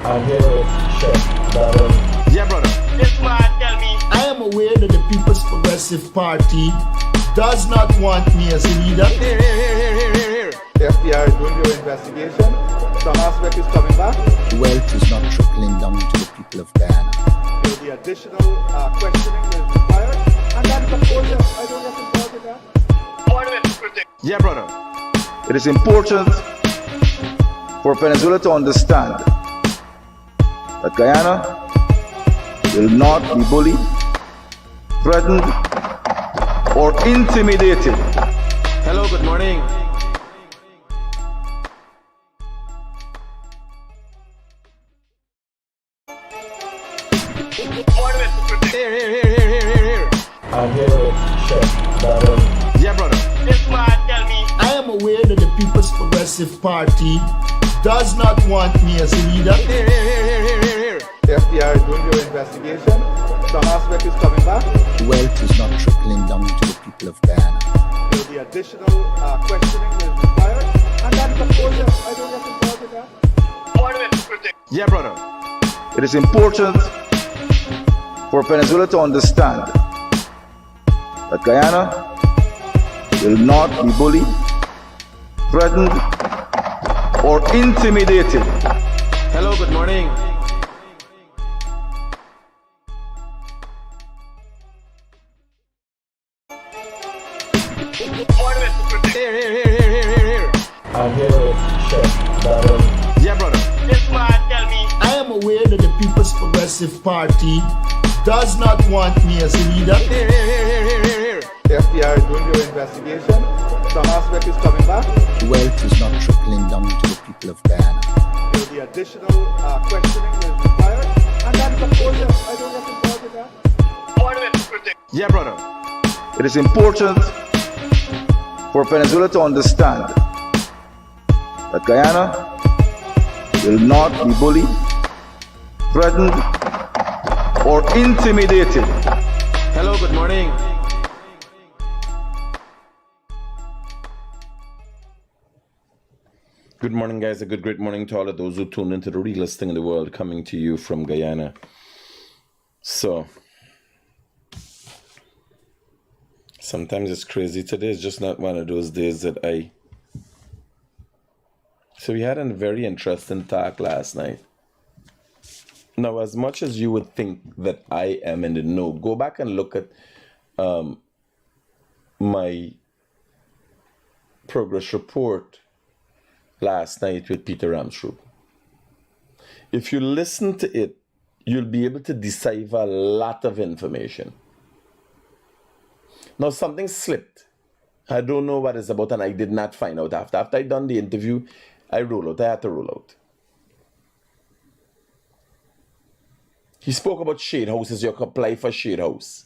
I'm here with Chef Maduro. Yeah, brother. This man tell me. I am aware that the People's Progressive Party does not want me as a leader. Here. The FBI is doing their investigation. Some aspect is coming back. Wealth is not trickling down to the people of Guyana. There will be additional questioning that is required. And that is of course, I don't get involved in that. Mohameds, Critic. Yeah, brother. It is important for Venezuela to understand that Guyana will not be bullied, threatened, or intimidated. Hello, good morning. Mohameds, Critic. Here. I'm here with Chef Maduro. Yeah, brother. This man tell me. I am aware that the People's Progressive Party does not want me as a leader. Here. The FBI is doing their investigation. Some aspect is coming back. Wealth is not trickling down to the people of Guyana. There will be additional questioning that is required. And that is of course, I don't get involved in that. Mohameds, Critic. Yeah, brother. It is important for Venezuela to understand that Guyana will not be bullied, threatened, or intimidated. Hello, good morning. Mohameds, Critic. Here. I'm here with Chef Maduro. Yeah, brother. This man tell me. I am aware that the People's Progressive Party does not want me as a leader. Here. The FBI is doing their investigation. Some aspect is coming back. Wealth is not trickling down to the people of Guyana. There will be additional questioning that is required. And that is of course, I don't get involved in that. Mohameds, Critic. Yeah, brother. It is important for Venezuela to understand that Guyana will not be bullied, threatened, or intimidated. Hello, good morning. Good morning, guys. A great morning to all of those who tune into the realest thing in the world, coming to you from Guyana. So, sometimes it's crazy. Today is just not one of those days that So we had a very interesting talk last night. Now, as much as you would think that I am in the know, go back and look at my progress report last night with Peter Ramstroop. If you listen to it, you'll be able to decipher a lot of information. Now, something slipped. I don't know what it's about, and I did not find out after. After I done the interview, I had to roll out. He spoke about shade houses. You can apply for shade house.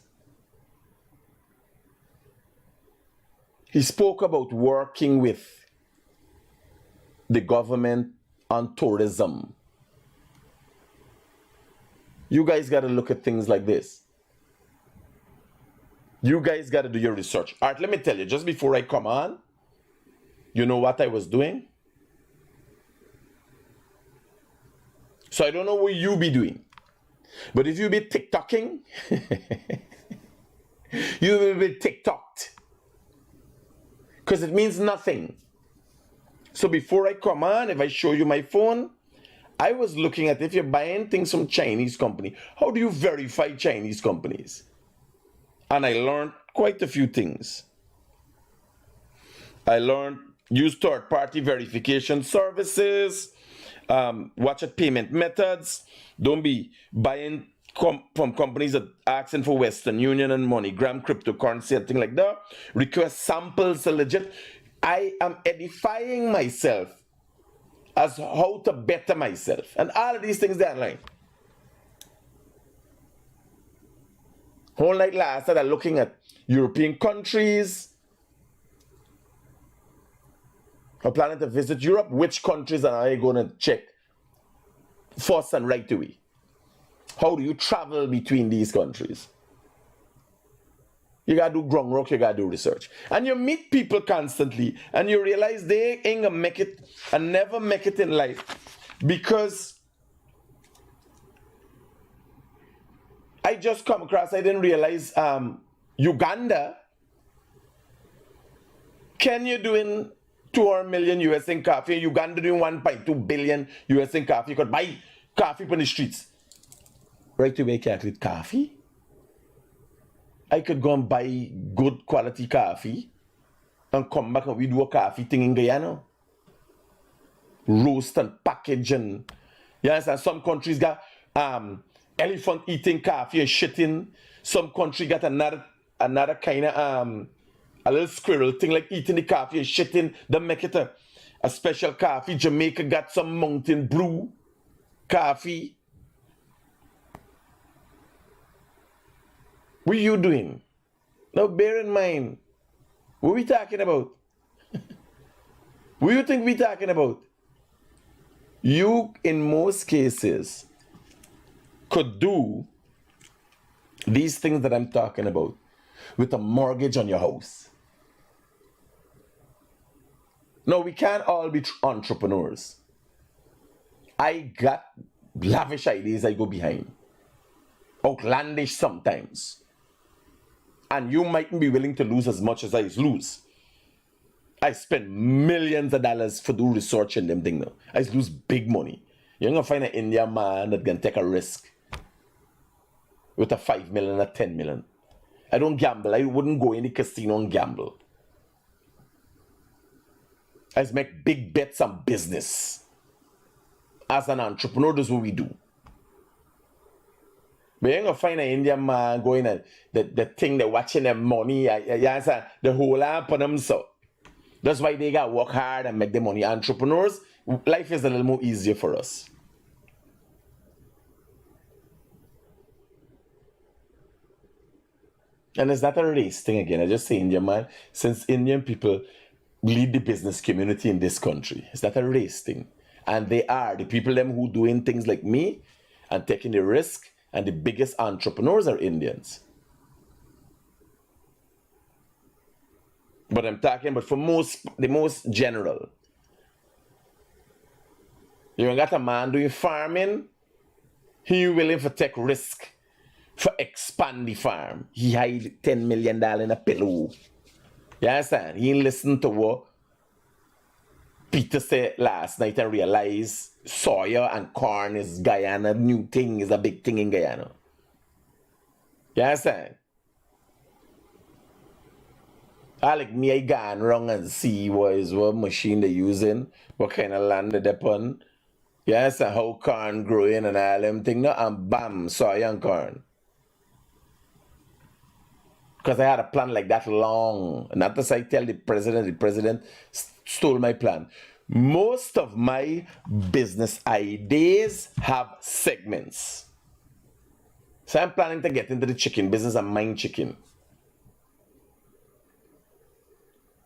He spoke about working with the government on tourism. You guys got to look at things like this. You guys got to do your research. All right, let me tell you, just before I come on, you know what I was doing? So I don't know what you be doing. But if you be TikToking, you will be TikToked. Because it means nothing. So before I come on, if I show you my phone, I was looking at if you're buying things from Chinese company, how do you verify Chinese companies? And I learned quite a few things. I learned use third-party verification services, watch at payment methods. Don't be buying from companies that asking for Western Union and MoneyGram, cryptocurrency, and things like that. Request samples are legit. I am edifying myself as how to better myself. And all of these things they are like. Whole night last night I'm looking at European countries. I'm planning to visit Europe. Which countries are I going to check first and right away? How do you travel between these countries? You gotta do groundwork, you gotta do research. And you meet people constantly and you realize they ain't gonna make it and never make it in life because I just come across, I didn't realize Uganda, Kenya doing 200 million US in coffee, Uganda doing 1.2 billion US in coffee. You could buy coffee on the streets. Right away, can't eat coffee. I could go and buy good quality coffee and come back and we do a coffee thing in Guyana. Roast and package and you understand? Some countries got elephant eating coffee and shitting. Some country got another kind of a little squirrel thing like eating the coffee and shitting. They make it a special coffee. Jamaica got some mountain brew coffee. What are you doing? Now bear in mind, what are we talking about? What do you think we're talking about? You, in most cases, could do these things that I'm talking about with a mortgage on your house. No, we can't all be entrepreneurs. I got lavish ideas I go behind. Outlandish sometimes. And you mightn't be willing to lose as much as I lose. I spend millions of dollars for do research in them thing now. I lose big money. You're gonna find an Indian man that can take a risk with a 5 million or 10 million. I don't gamble. I wouldn't go in the casino and gamble. I just make big bets on business. As an entrepreneur, that's what we do. But you're gonna find an Indian man going and the thing they're watching their money, the whole app on them so. That's why they gotta work hard and make the money. Entrepreneurs, life is a little more easier for us. And it's not a race thing again. I just say Indian man, since Indian people lead the business community in this country, it's not a race thing. And they are the people them who doing things like me and taking the risk, and the biggest entrepreneurs are Indians. But I'm talking about for the most general. You got a man doing farming, he willing to take risk for expand the farm. He had $10 million in a pillow. You understand? He listened to what Peter said last night and realized soya and corn is Guyana new thing, is a big thing in Guyana. You understand? Like me, I go wrong and see what machine they're using, what kind of land they're upon. You understand? How corn growing and all them things, no? And bam, soya and corn. Because I had a plan like that long. Not as I tell the president stole my plan. Most of my business ideas have segments. So I'm planning to get into the chicken business and mind chicken.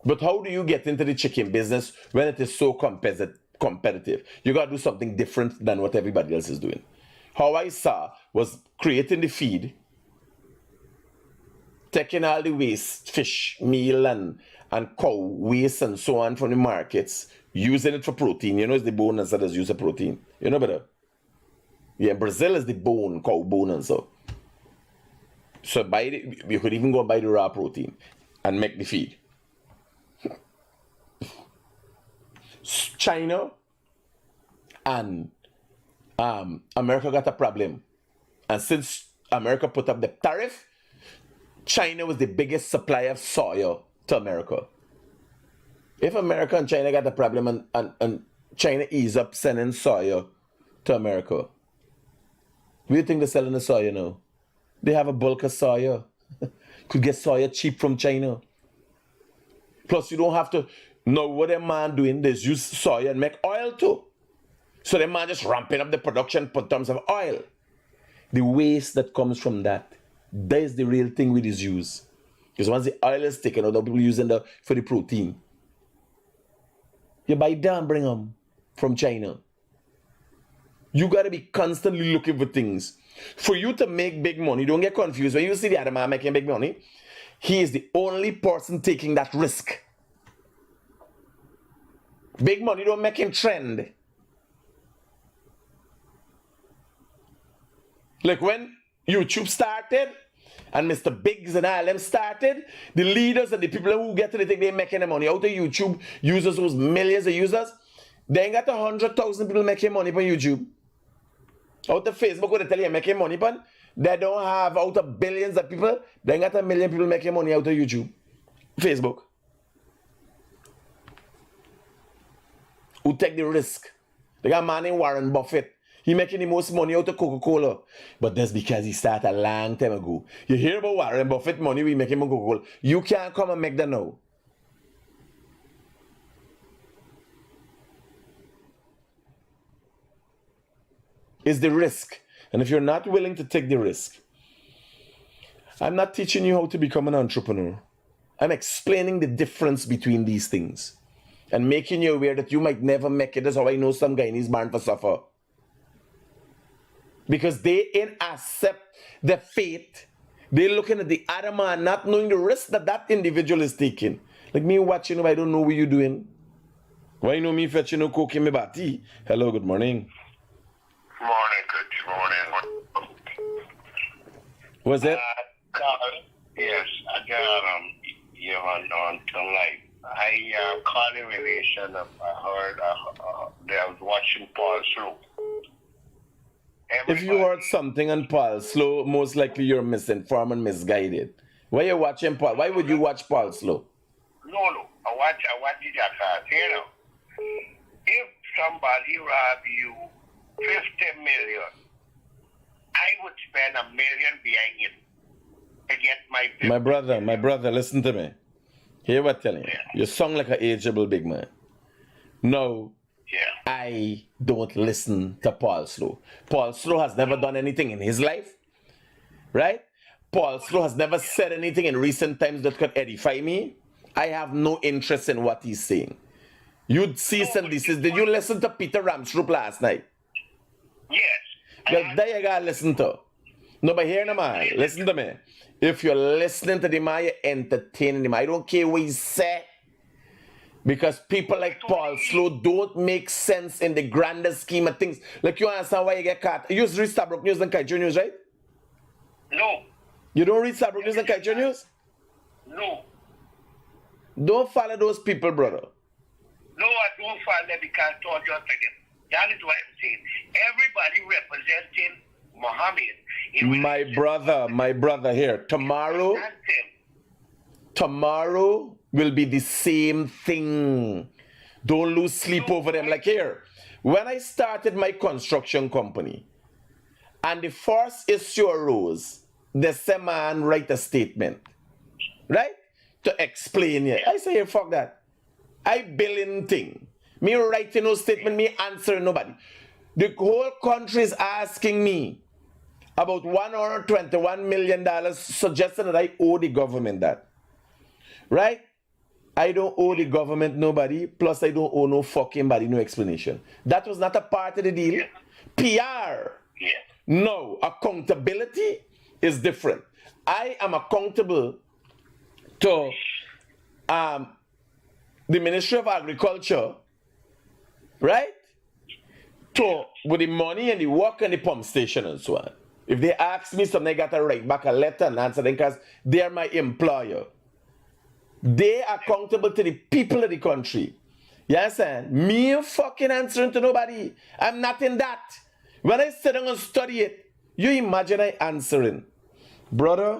But how do you get into the chicken business when it is so competitive? You got to do something different than what everybody else is doing. How I saw was creating the feed, taking all the waste, fish, meal, and cow waste and so on from the markets, using it for protein. You know, it's the bone and so that's used for protein. You know better? Yeah, in Brazil is the bone, cow bone and so. So you could even go and buy the raw protein and make the feed. China and America got a problem. And since America put up the tariff, China was the biggest supplier of soya to America. If America and China got a problem and China ease up sending soya to America, what do you think they're selling the soya now? They have a bulk of soya. Could get soya cheap from China. Plus, you don't have to know what their man doing. They use soya and make oil too. So their man just ramping up the production in terms of oil. The waste that comes from that is the real thing with this use. Because once the oil is taken out, people using that for the protein. You buy them, bring them from China. You got to be constantly looking for things. For you to make big money, don't get confused. When you see the other man making big money, he is the only person taking that risk. Big money don't make him trend. Like when YouTube started, and Mr. Biggs and all them started, the leaders and the people who get to the thing, they making the money out of YouTube, users who's millions of users, they ain't got 100,000 people making money on YouTube. Out of Facebook, where they tell you making money on, they don't have out of billions of people, they ain't got 1 million people making money out of YouTube. Facebook. Who take the risk? They got a man named Warren Buffett. He making the most money out of Coca-Cola. But that's because he started a long time ago. You hear about Warren Buffett money we making on Coca-Cola. You can't come and make that now. It's the risk. And if you're not willing to take the risk, I'm not teaching you how to become an entrepreneur. I'm explaining the difference between these things and making you aware that you might never make it. That's how I know some Guyanese born for suffer. Because they ain't accept the fate. They're looking at the other man, not knowing the risk that that individual is taking. Like me watching you, I don't know what you're doing. Why you know me fetching no coke in my body? Hello, good morning. Morning, good morning. What's that? Yes, I got you on live. I called in relation of, I heard I was watching Paul Slow. If you heard something on Paul Slow, most likely you're misinformed and misguided. Why you watching Paul? Why would you watch Paul Slow? No, I watch the jackass. You know, if somebody rob you 50 million, I would spend $1 million behind it to get my 50 My brother, listen to me. Hear what I'm telling you. Yeah. You sound like an ageable big man. No, Yeah. I don't listen to Paul Slow. Paul Slow has never done anything in his life, right? Paul Slow has never said anything in recent times that could edify me. I have no interest in what he's saying. You'd cease and desist. Did you listen to Peter Ramstroop last night? Yes. Well, there you gotta listen to. No, but here, no man, listen to me. If you're listening to the man, you're entertaining him. I don't care what he said. Because people like Paul Slow don't make sense in the grander scheme of things. Like you understand why you get caught. You just read Stabroek News and Kaiju News, right? No. You don't read Stabroek News and Kaiju News? No. Don't follow those people, brother. No, I don't follow them because I told you them. That is what I'm saying. Everybody representing Mohammed. My brother here. Tomorrow will be the same thing. Don't lose sleep over them. Like here, when I started my construction company and the first issue arose, the same man write a statement, right? To explain it. I say, hey, fuck that. I billing thing. Me writing no statement, me answering nobody. The whole country is asking me about $121 million, suggesting that I owe the government that. Right? I don't owe the government nobody, plus I don't owe no fucking body, no explanation. That was not a part of the deal. PR. Yeah. No, accountability is different. I am accountable to the Ministry of Agriculture, right? With the money and the work and the pump station and so on. If they ask me something, I got to write back a letter and answer them because they are my employer. They are accountable to the people of the country. You understand? Me fucking answering to nobody. I'm not in that. When I sit down and study it, you imagine I answering. Brother,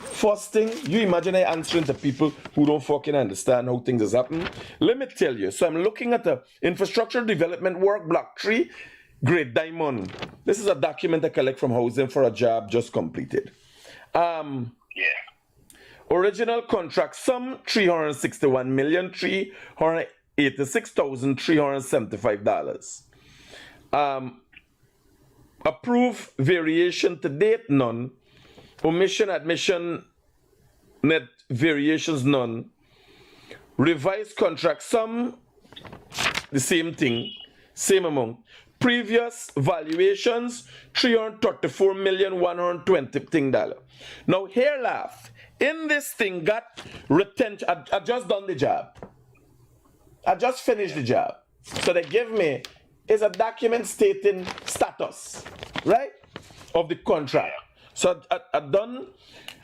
first thing, you imagine I answering to people who don't fucking understand how things is happening. Let me tell you. So I'm looking at the infrastructure development work, block 3, Great Diamond. This is a document I collect from housing for a job just completed. Yeah. Original contract sum $361,386,375. Approved variation to date none. Omission admission net variations none. Revised contract sum the same thing, same amount. Previous valuations $334,120,000. Now here laugh. In this thing got retention. I just done the job. I just finished the job. So they give me is a document stating status, right? of the contract. So I done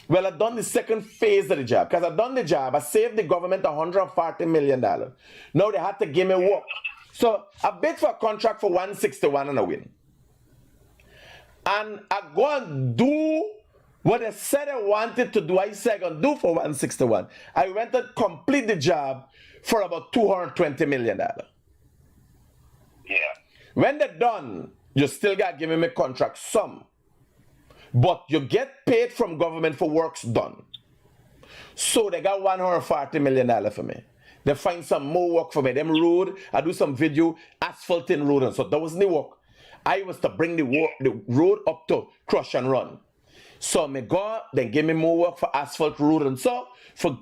the second phase of the job. Because I done the job, I saved the government $140 million. Now they had to give me work. So I bid for a contract for 161 and I win. And I go and do what they said I wanted to do. I said I gonna do for 161. I went and complete the job for about $220 million. Yeah. When they're done, you still got to give me a contract sum. But you get paid from government for works done. So they got $140 million for me. They find some more work for me. Them road, I do some video, asphalting road and so that was the work. I was to bring the road up to crush and run. So me go, then give me more work for asphalt road and so for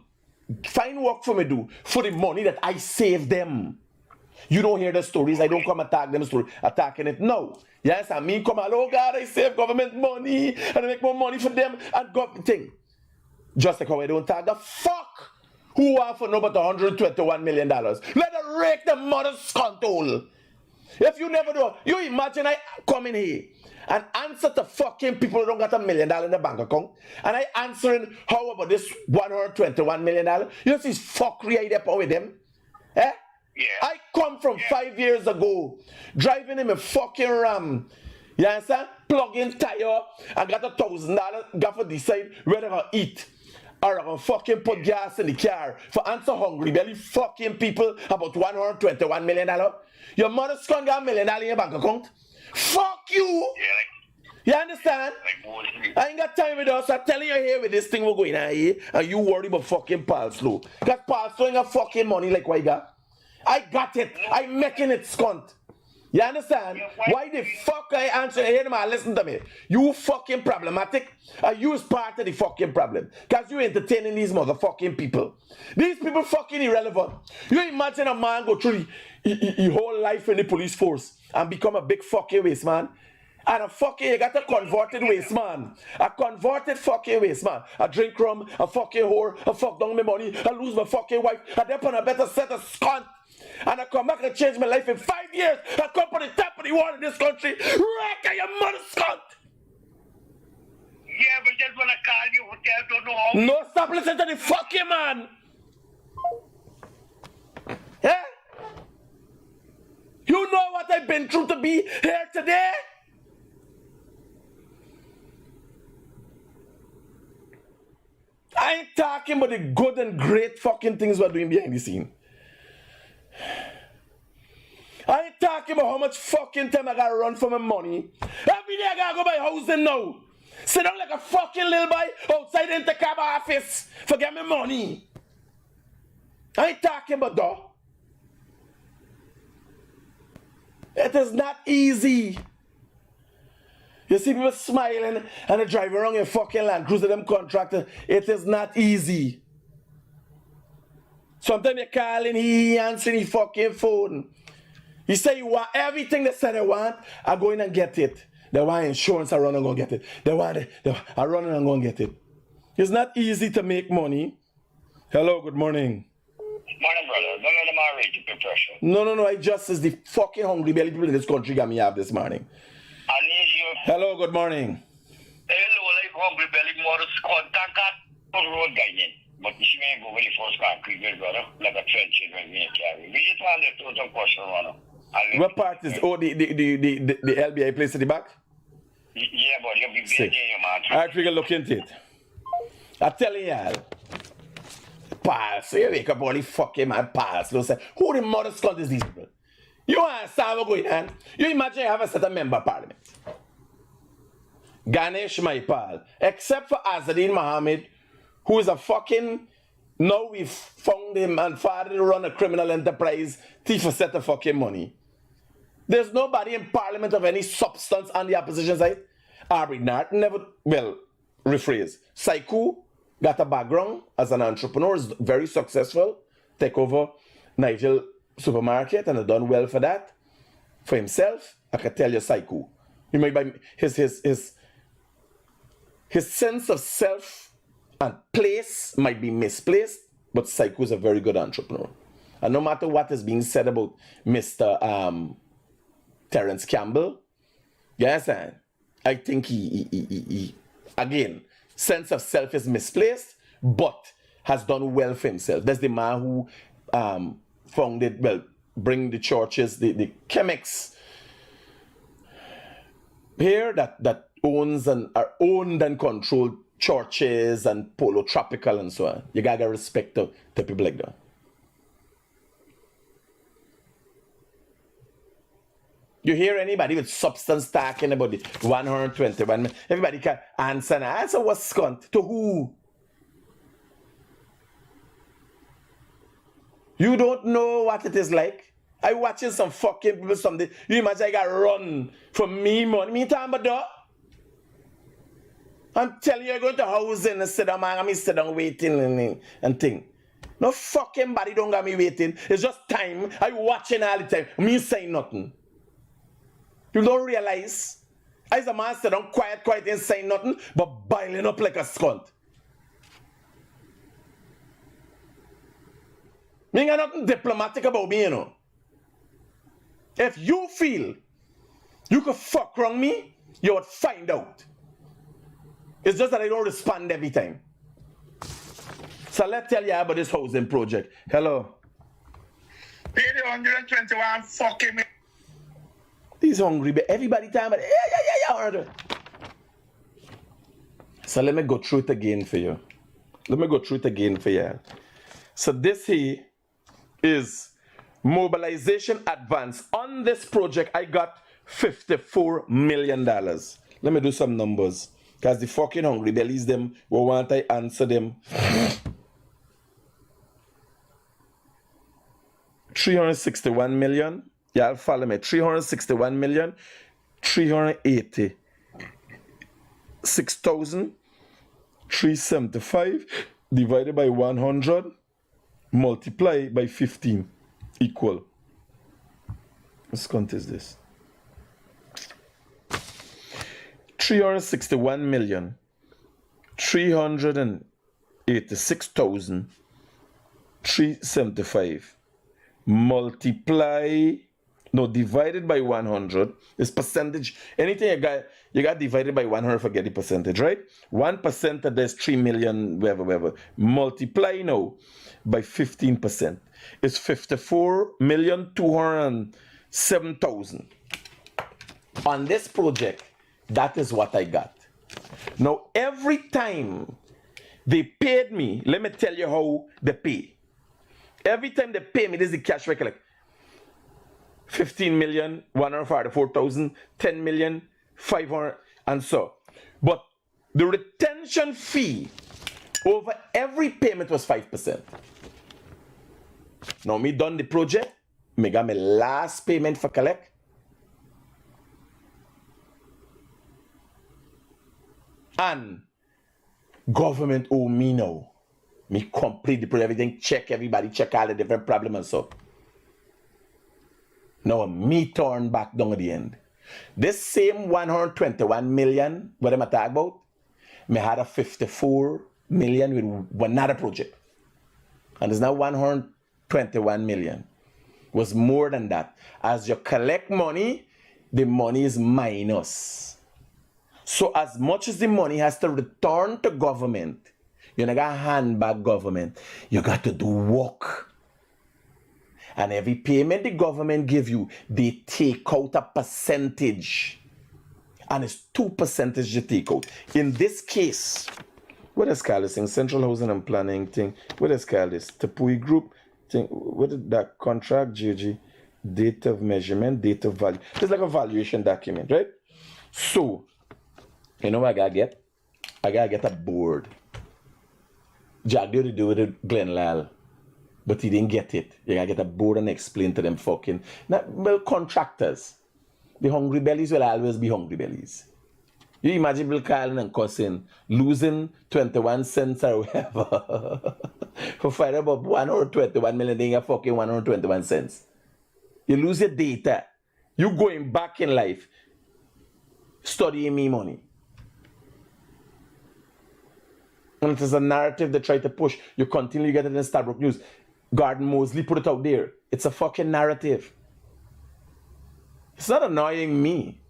find work for me do for the money that I save them. You don't hear the stories. I don't come attack them story, attacking it. No. Yes, I mean come on, oh God, I save government money and I make more money for them and government thing. Just like how I don't tag the fuck who want for no but $121 million. Let her rake the mother's control. If you never do, you imagine I come in here and answer to fucking people who don't got $1 million in the bank account. And I answering how about this $121 million? You see fuckery I there with them? Eh? Yeah. I come from 5 years ago, driving in a fucking Ram. You understand? Plug-in tire. I got $1,000. Got to decide whether I eat or I fucking put gas in the car for answer hungry belly fucking people about $121 million. Your mother's son got $1 million in your bank account. Fuck you. Yeah, you understand? I ain't got time with us. I'm telling you here with this thing we're going on here, and you worry about fucking Paul Slow. Because Paul Slow ain't got fucking money like what I got. I got it. I'm making it skunt. You understand? Why the fuck I answer? Hey, man, listen to me. You fucking problematic. You is part of the fucking problem. Because you entertaining these motherfucking people. These people fucking irrelevant. You imagine a man go through his whole life in the police force and become a big fucking waste man. And a fucking, you got a converted waste man. A converted fucking waste man. I drink rum, a fucking whore, I fuck down my money, I lose my fucking wife, I dip on a better set of skunt. And I come back and change my life in 5 years. I come from the top of the world in this country. Wreck your mother's cunt. Yeah, but just when I call you, hotel don't know how. No, stop listening to the fucking man. Yeah? You know what I've been through to be here today? I ain't talking about the good and great fucking things we're doing behind the scene. I ain't talking about how much fucking time I gotta run for my money. Every day I gotta go buy housing now. Sit down like a fucking little boy outside the intercab office for get me money. I ain't talking about that. It is not easy. You see people smiling and they drive around in fucking Land Cruiser, them contractors. It is not easy. Sometimes you call in, he answering his fucking phone. He say you want everything they said they want, I go in and get it. They want insurance, I run and go get it. They want it, I run and go and get it. It's not easy to make money. Hello, good morning. Morning, brother. Don't let them outrage you, pressure. No, I just as the fucking hungry belly people in this country got me up this morning. I need you. Hello, good morning. Hello, like hungry belly, more contact on the road guy. But she may go very first concrete, brother, like a trench when we carry. We just want to throw some question on. What part is the LBI place at the back? Yeah, but you'll be busy, man. Alright, we can look into it. I'm telling y'all. Pals, so you wake up all the fucking man pals. Who the mother skull is these people? You understand what's going on? You imagine you have a set of member of parliament. Ganesh, my pal. Except for Azadin Mohammed, who is a fucking, now we've found him and father to run a criminal enterprise, thief a set of fucking money. There's nobody in parliament of any substance on the opposition side. Arbrid Nart never, well, rephrase. Saiku got a background as an entrepreneur, is very successful, take over Nigel supermarket and have done well for that. For himself, I can tell you Saiku. You might buy his sense of self and place might be misplaced, but Saiku is a very good entrepreneur. And no matter what is being said about Mr. Terence Campbell, you understand? I think he again, sense of self is misplaced, but has done well for himself. That's the man who founded, well, bring the churches, the chemics here that owns and are owned and controlled churches and Polo Tropical and so on. You gotta respect to people like that. You hear anybody with substance talking about the 121 million? Everybody can answer now. Answer what's cunt? To who? You don't know what it is like. I watching some fucking people someday. You imagine I got run from me money. Me time about that. I'm telling you, I go to housing and sit down, man. I'm sit down waiting and thing. No fucking body don't got me waiting. It's just time. I watching all the time. Me saying nothing. You don't realize, as a man sit down quiet and saying nothing, but boiling up like a skunt. Me ain't got nothing diplomatic about me, you know. If you feel you could fuck wrong me, you would find out. It's just that I don't respond every time. So let's tell you about this housing project. Hello. Pay the 121 fucking me. He's hungry, but everybody time, but yeah. So let me go through it again for you. So this here is mobilization advance. On this project, I got $54 million. Let me do some numbers. Because the fucking hungry bellies them will want I answer them. 361 million. Y'all follow me. 361 million. 386,375 divided by 100 multiply by 15 equal. What count is this? 361 million 386,375 divided by 100 is percentage. Anything you got divided by 100, forget the percentage, right? 1% that there's 3 million, whatever. Multiply now by 15%. It's 54,207,000. On this project, that is what I got. Now, every time they paid me, let me tell you how they pay. Every time they pay me, this is the cash I collect. 15,144,000, 10,500,000, and so. But the retention fee over every payment was 5%. Now, me done the project, me got my last payment for collect. And government owe me now. Me complete the project, everything, check everybody, check all the different problems and so. Now me turn back down at the end. This same 121 million, what am I talking about? Me had a 54 million with another project. And it's now 121 million. Was more than that. As you collect money, the money is minus. So as much as the money has to return to government, you don't got to hand back government. You got to do work. And every payment the government give you, they take out a percentage. And it's 2% you take out. In this case, what is called this thing? Central Housing and Planning thing. What is called this? Tapui Group thing. What is that? Contract, GG, date of measurement, date of value. It's like a valuation document, right? So, you know what I gotta get? I gotta get a board. Jack did do with Glenn Lal, but he didn't get it. You gotta get a board and explain to them fucking. Now, well, contractors, the hungry bellies will always be hungry bellies. You imagine Bill calling and cussing, losing 21 cents or whatever for fighting about 121 million, then you're fucking 121 cents. You lose your data. You going back in life, studying me money. And it is a narrative they try to push. You continue to get it in Stabroek News. Gordon Mosley put it out there. It's a fucking narrative. It's not annoying me.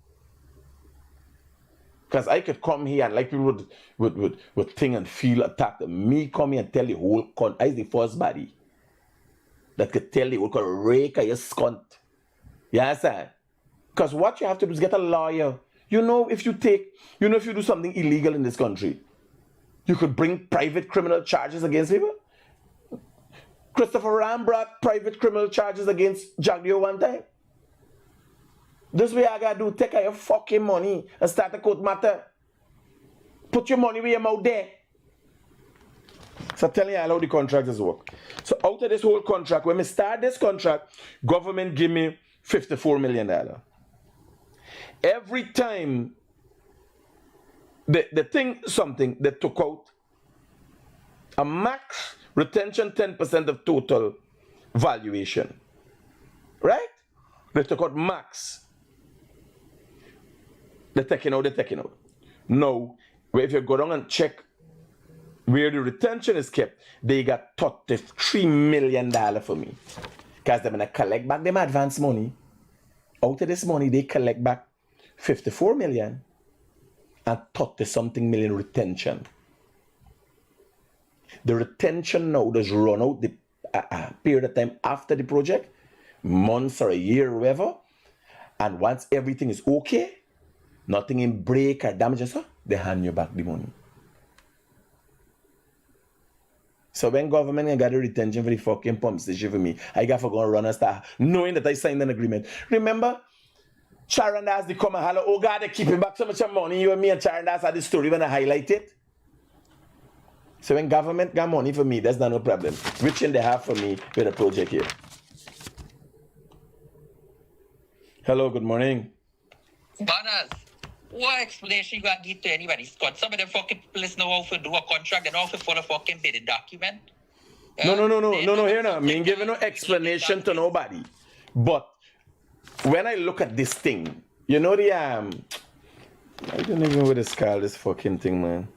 Because I could come here and like people would think and feel attacked. Me come here and tell the whole I is the first body that could tell the whole rake your scunt. You understand? Because what you have to do is get a lawyer. You know, if you do something illegal in this country, you could bring private criminal charges against people. Christopher Ram brought private criminal charges against Jagdio one time. This way I gotta do, take out your fucking money and start a court matter. Put your money where your mouth there. So I'm telling you how the contractors work. So out of this whole contract, when we start this contract, government give me $54 million. Every time the thing something they took out a max retention 10% of total valuation. Right? They took out max. They're taking out. No, if you go down and check where the retention is kept, they got $33 million for me. Because they're going to collect back them advance money. Out of this money, they collect back $54 million and 30-something million retention. The retention now does run out the period of time after the project, months or a year or whatever. And once everything is okay, nothing in break or damages, they hand you back the money. So when government got a retention for the fucking pump station for me, I got to go and run and start knowing that I signed an agreement. Remember, Sharon Das they come and holler, oh God, they keeping back so much money. You and me and Sharon Das had the story when I highlight it. So when government got money for me, that's not no problem. Which in they have for me with a project here. Hello, good morning. Banners, what explanation you gonna give to anybody, Scott? Some of them fucking people know how to do a contract and how to follow fucking bidding document. No, here now. Me ain't giving no explanation to nobody. But when I look at this thing, you know the I don't even know what it's called, this fucking thing, man.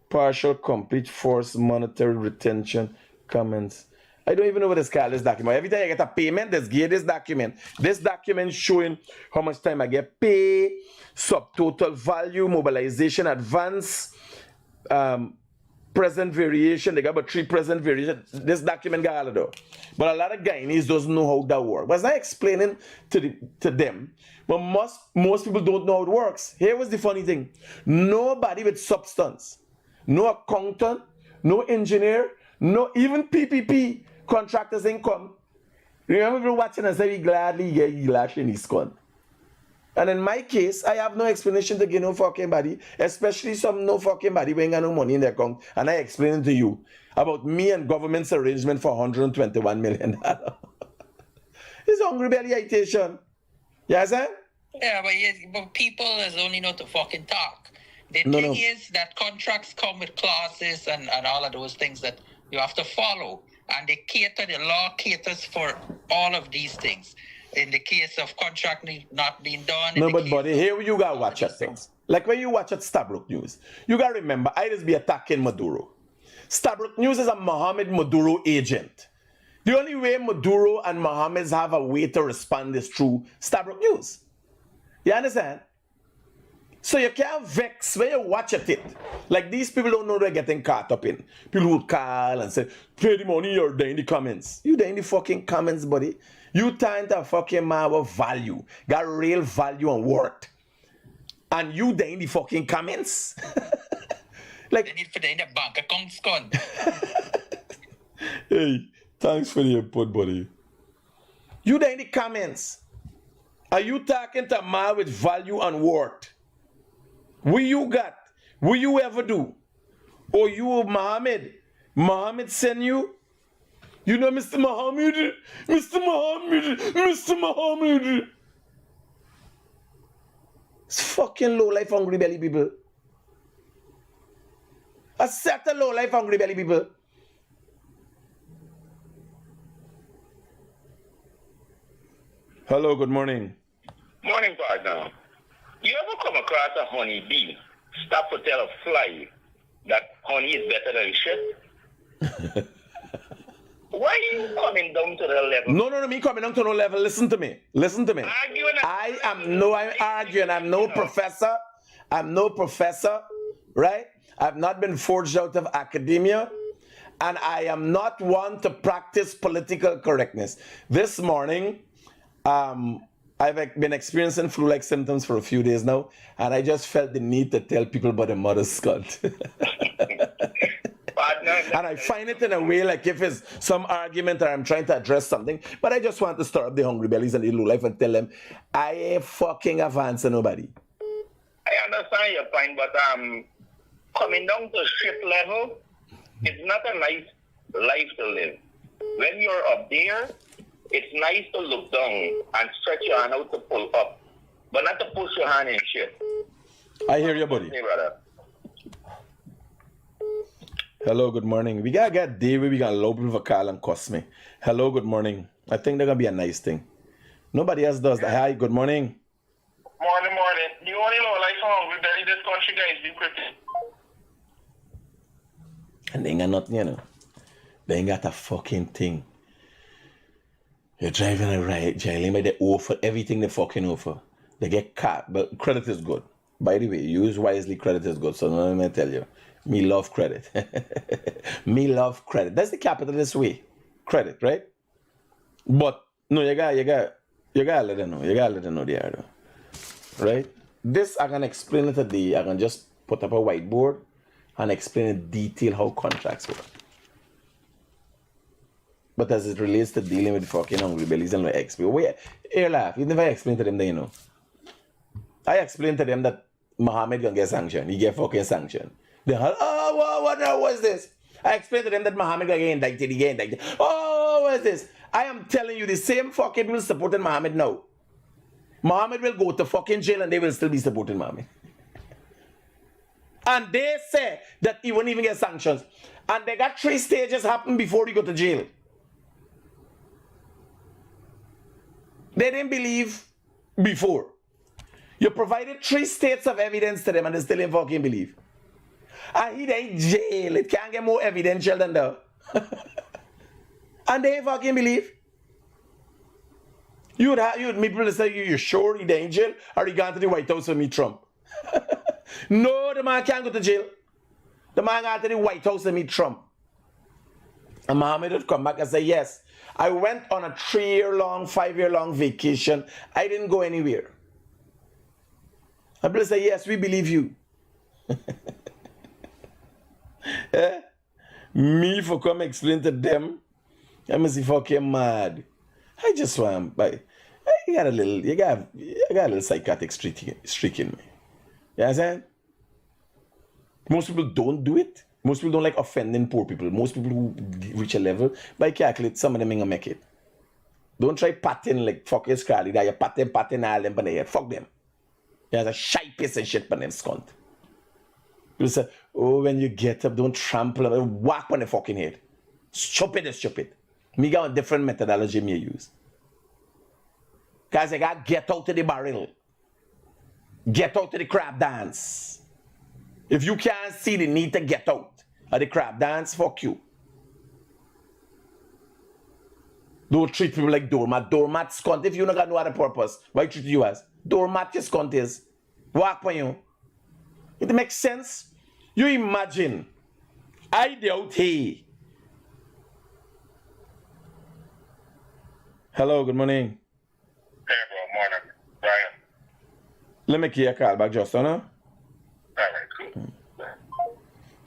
Partial, complete, forced monetary retention, comments. I don't even know what it's called, this document. Every time I get a payment, there's this document. This document showing how much time I get paid, subtotal value, mobilization advance, present variation. They got about 3 present variations. This document got all of that. But a lot of Guyanese doesn't know how that works. But it's not explaining to them. But most people don't know how it works. Here was the funny thing. Nobody with substance, no accountant, no engineer, no even PPP contractors income. Remember we were watching and say we gladly get Elash in his con. And in my case, I have no explanation to give no fucking body, especially some no fucking body when got no money in their account. And I explained to you about me and government's arrangement for $121 million. It's hungry belly agitation. Yes, sir? Yeah, but people is only know to fucking talk. The thing is that contracts come with clauses and all of those things that you have to follow. And the law caters for all of these things. In the case of contract not being done. No, but buddy, here you gotta watch at things. Like when you watch at Stabroek News, you gotta remember, I just be attacking Maduro. Stabroek News is a Mohamed Maduro agent. The only way Maduro and Mohameds have a way to respond is through Stabroek News. You understand? So you can't vex when you watch at it. Like these people don't know they're getting caught up in. People would call and say, pay the money, you're there in the comments. You there in the fucking comments, buddy. You trying to fucking man with value. Got real value and worth. And you there in the fucking comments. Like they need for the bank accounts gone. Hey, thanks for the input, buddy. You there in the comments. Are you talking to a man with value and worth? What you got? What you ever do? Or you Mohamed? Mohamed send you? You know Mr. Mohamed? Mr. Mohamed? Mr. Mohamed? It's fucking low-life hungry belly people. A set of low-life hungry belly people. Hello, good morning. Morning, partner. You ever come across a honey bee? Stop to tell a fly that honey is better than shit? Why are you coming down to the level? No, me coming down to no level. Listen to me. I'm arguing. I'm no professor. I'm no professor, right? I've not been forged out of academia, and I am not one to practice political correctness. This morning, I've been experiencing flu-like symptoms for a few days now, and I just felt the need to tell people about the mother's skunt. And I find it in a way like if it's some argument or I'm trying to address something, but I just want to stir up the hungry bellies and the low life and tell them, I ain't fucking advance nobody. I understand your point, but coming down to shit level, it's not a nice life to live. When you're up there, it's nice to look down and stretch your hand out to pull up, but not to push your hand in shit. I hear you, buddy. Hey, brother. Hello, good morning. We gotta get David, we gotta allow people to call and cuss me. Hello, good morning. I think they're gonna be a nice thing. Nobody else does that. Hi, good morning. Morning. You only know, like, hungry belly, this country guys be critic. And they ain't got nothing, you know. They ain't got a fucking thing. You're driving a ride, jailing by they offer everything they fucking offer. They get caught, but credit is good. By the way, use wisely, credit is good. So let me tell you, me love credit. Me love credit. That's the capitalist way. Credit, right? But no, you gotta let them know. You gotta let them know they are though. Right? This I can explain it today. I can just put up a whiteboard and explain in detail how contracts work. But as it relates to dealing with fucking hungry bellies and ex people, wait, here laugh. You never explain to them that, you know. I explained to them that Mohammed gonna get sanctioned. He get fucking sanctioned. They what was this? I explained to them that Mohammed gonna get indicted. He get indicted. Oh, what is this? I am telling you, the same fucking people supporting Mohammed now. Mohammed will go to fucking jail and they will still be supporting Mohammed. And they say that he won't even get sanctions. And they got 3 stages happen before he go to jail. They didn't believe before. You provided 3 states of evidence to them and they still didn't fucking believe. And he in jail. It can't get more evidential than that. And they fucking believe. You would meet people say, you sure he in jail? Or he gone to the White House to meet Trump? No, the man can't go to jail. The man got to the White House to meet Trump. And Mohammed would come back and say, yes, I went on a 3-year-long, 5-year-long vacation. I didn't go anywhere. And people say, yes, we believe you. Me for come explain to them, I'm see fucking mad. I just want, but you got a little psychotic streak in me. You understand? Most people don't do it. Most people don't like offending poor people. Most people who reach a level, by calculate, some of them ain't gonna make it. Don't try patting like fucking scrally that you patting all them on the head. Fuck them. There's a shy piece of shit on them scunt. People say, oh, when you get up, don't trample them, whack on the fucking head. Stupid is stupid. Me got a different methodology me use. Cause I got get out to the barrel. Get out to the crab dance. If you can't see the need to get out of the crab dance, fuck you. Don't treat people like doormat. Doormat scunt. If you don't got no other purpose, why treat you as? Doormat your scunt is. Walk on you. It makes sense. You imagine. I doubt he. Hello, good morning. Hey, bro, morning. Brian. Let me give you a call back, just, no? All right, cool.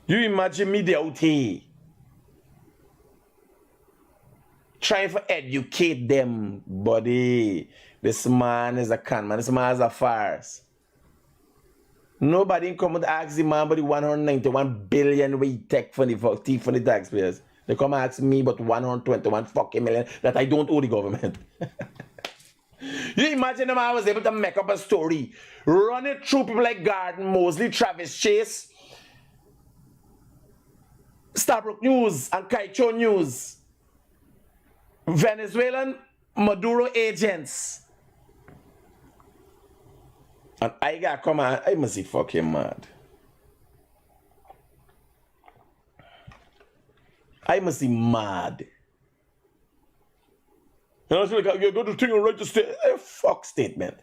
You imagine me doubt he. Trying to educate them, buddy. This man is a con man. This man is a farce. Nobody come and ask the man about the 191 billion we take for the taxpayers. They come and ask me about 121 fucking million that I don't owe the government. You imagine the man was able to make up a story, run it through people like Garden, Mosley, Travis Chase, Stabroek News, and Kaicho News, Venezuelan Maduro Agents. And I got come on, I must be fucking mad. I must be mad. You know, it's like, you go to thing and write the statement. Fuck statement.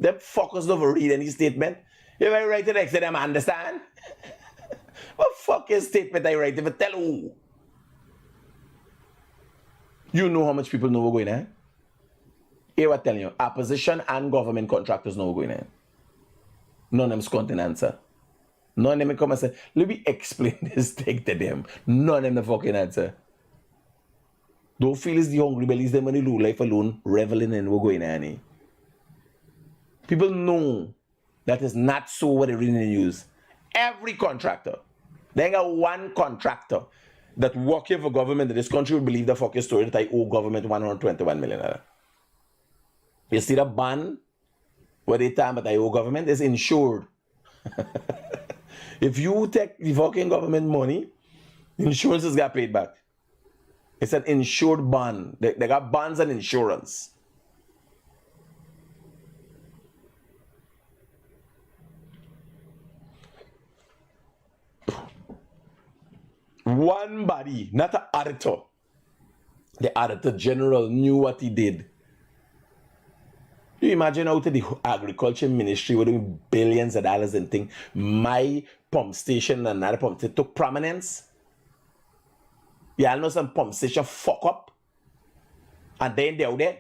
Them fuckers never read any statement. If I write it, I say them understand. What fucking statement I write? If I tell who? You know how much people know what's going on? Here I'm telling you, opposition and government contractors know what's going on. None of them scout an answer. None of them come and say, let me explain this thing to them. None of them the fucking answer. Don't feel it's the hungry bellies, them on the low life alone, reveling in what's going on. People know that is not so what they read in the news. Every contractor, there ain't got one contractor that working for government in this country will believe the fucking story that I owe government $121 million. You see the ban where they time that I owe government is insured. If you take the fucking government money, insurance has got paid back. It's an insured bond. They got bonds and insurance. One body, not an auditor. The auditor general knew what he did. You imagine out of the agriculture ministry we're doing billions of dollars and things. My pump station and another pump station took prominence. Y'all know some pump station fuck up. And then they're out there.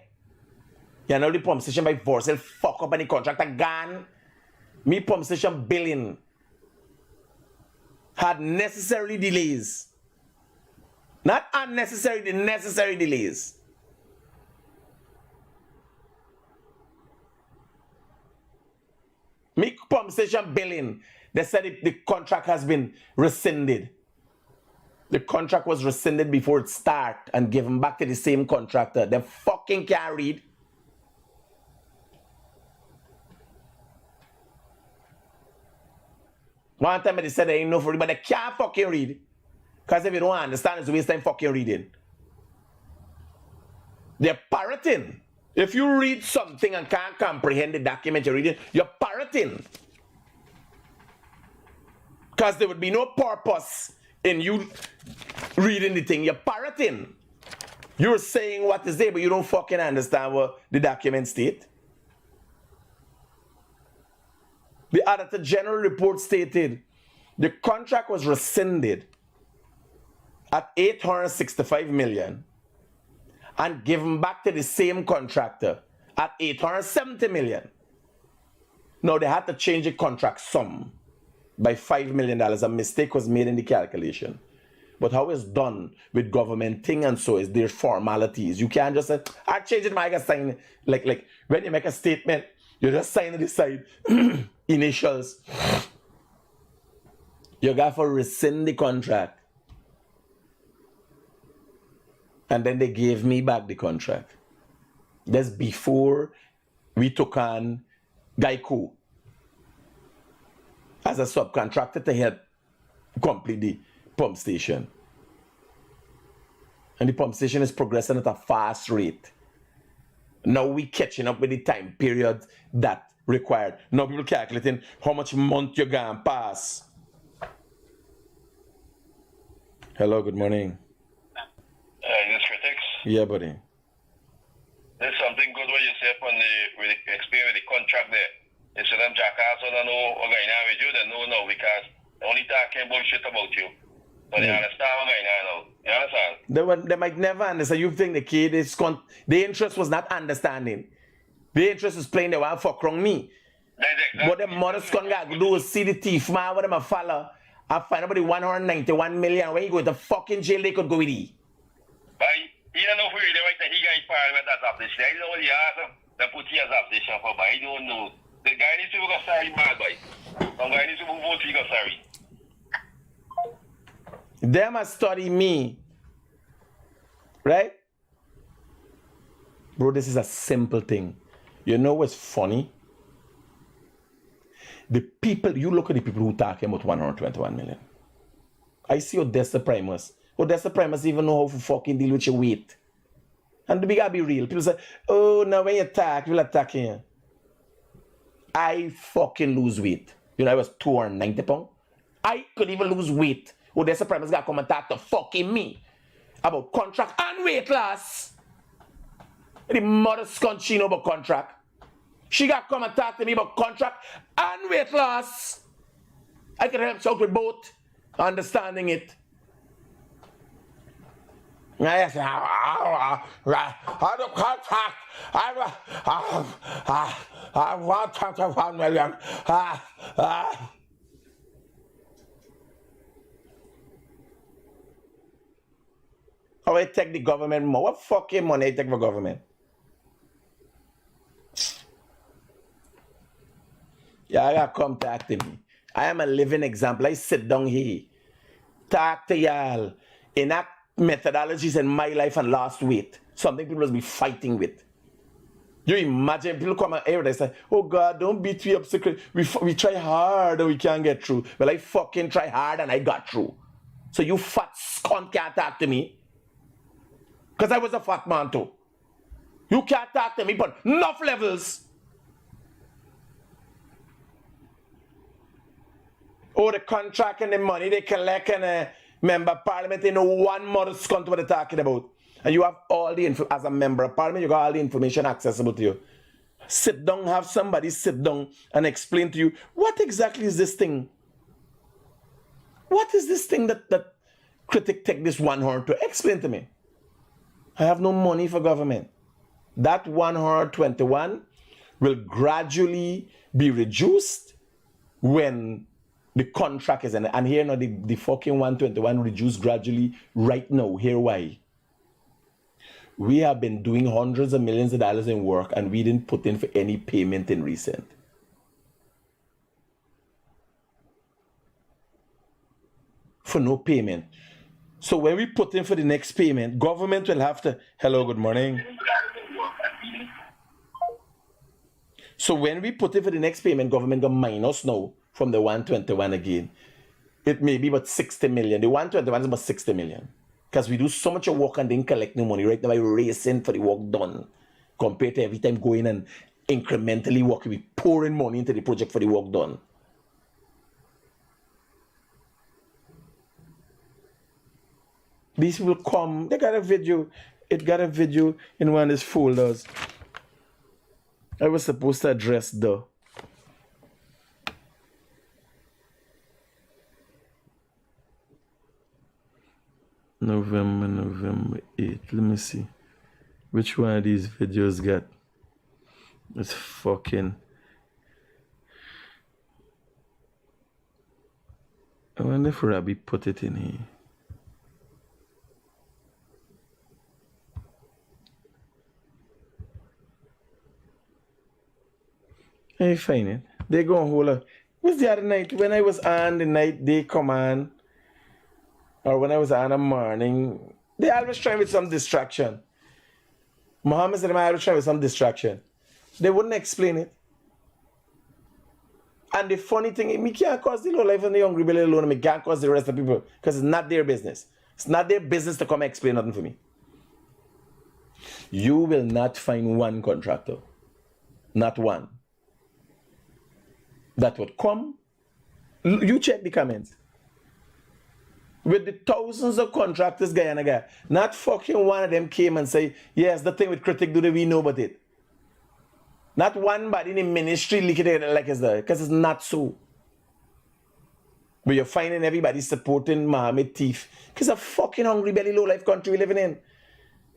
You know the pump station by Vorcel fuck up and the contractor gone. Me pump station billion had necessary delays. Not unnecessary, the necessary delays. Me pump station billion. They said the contract has been rescinded. The contract was rescinded before it started and given back to the same contractor. They fucking can't read. One time they said they ain't no for it, but they can't fucking read. Because if you don't understand, it's a waste of time fucking reading. They're parroting. If you read something and can't comprehend the document you're reading, you're parroting. Because there would be no purpose in you reading the thing. You're parroting. You're saying what is there, but you don't fucking understand what the document state. The Auditor General report stated the contract was rescinded at $865 million and given back to the same contractor at $870 million. Now they had to change the contract sum by $5 million. A mistake was made in the calculation. But how it's done with government thing and so is there's formalities. You can't just say, I change it, I can sign it. Like when you make a statement, you just sign it aside, initials. You got to rescind the contract. And then they gave me back the contract. That's before we took on Geico as a subcontractor to help complete the pump station. And the pump station is progressing at a fast rate. Now we catching up with the time period that required. Now people calculating how much month you're going to pass. Hello, good morning. This Critics. Yeah, buddy. There's something good what you say on with the experience with the contract there. You see them jackass don't know what's going on with you, they know now because they only talking bullshit about you. But they understand what's going on now. You understand? They might never understand. You think the kid is the interest was not understanding. The interest is playing the one fuck wrong me. Exactly. What the mother's gonna do is see the thief man, what them a follow. I find about the 191 million. When you go to fucking jail, they could go with you. But he don't know who they right that he got in parliament as opposition. I don't know what he asked him. They put he as opposition for, but he don't know. The guy needs to go sorry, mad boy. Some guy needs to vote he go sorry. Them a study me. Right? Bro, this is a simple thing. You know what's funny? The people, you look at the people who talking about 121 million. I see Odessa Primus. Odessa Primus even know how to fucking deal with your weight. And we gotta be real. People say, oh, now when you attack, you'll attack here. I fucking lose weight. You know, I was 290 pounds. I could even lose weight. Odessa Primus gotta come and talk to fucking me about contract and weight loss. The mother scunt she know about contract. She got come and talk to me about contract and weight loss. I can help you out with both. Understanding it. I say, I don't contract. I want to 1 million. How I take the government more? What fucking money I take for government? Y'all gotta come talk to me. I am a living example. I sit down here, talk to y'all, enact methodologies in my life and lost weight. Something people must be fighting with. You imagine people come out here and say, oh God, don't beat me up secret. We try hard and we can't get through. Well, I fucking try hard and I got through. So you fat cunt can't talk to me. Because I was a fat man too. You can't talk to me but enough levels. Oh, the contract and the money they collect and member of parliament, they know one mother cunt what they're talking about. And you have all the info as a member of parliament, you got all the information accessible to you. Sit down, have somebody sit down and explain to you, what exactly is this thing? What is this thing that Critic take this 100 to? Explain to me. I have no money for government. That 121 will gradually be reduced when the contract is in. And here now the fucking 121 reduced gradually right now. Here why? We have been doing hundreds of millions of dollars in work and we didn't put in for any payment in recent. For no payment. So when we put in for the next payment, government will have to, hello, good morning. So when we put in for the next payment, government will minus now from the 121 again. It may be about 60 million. The 121 is about 60 million. Because we do so much work and didn't collect no money. Right now we're racing for the work done. Compared to every time going and incrementally working, we pouring money into the project for the work done. These people come, they got a video. It got a video in one of these folders. I was supposed to address the November 8th. Let me see. Which one of these videos got? It's fucking. I wonder if Rabbi put it in here. I find it. They go and hold up. What's the other night? When I was on the night they come on, or when I was on a morning, they always try with some distraction. Mohameds and I always try with some distraction. They wouldn't explain it. And the funny thing, me can't cause the low life and the hungry belly alone, me can't cause the rest of the people, because it's not their business. It's not their business to come and explain nothing for me. You will not find one contractor. Not one. That would come. You check the comments. With the thousands of contractors, guy and a guy, not fucking one of them came and say, yes, the thing with Critic, do we know about it? Not one body in the ministry look at it like it's there, because it's not so. But you're finding everybody supporting Mohamed thief, because a fucking hungry belly low life country we living in.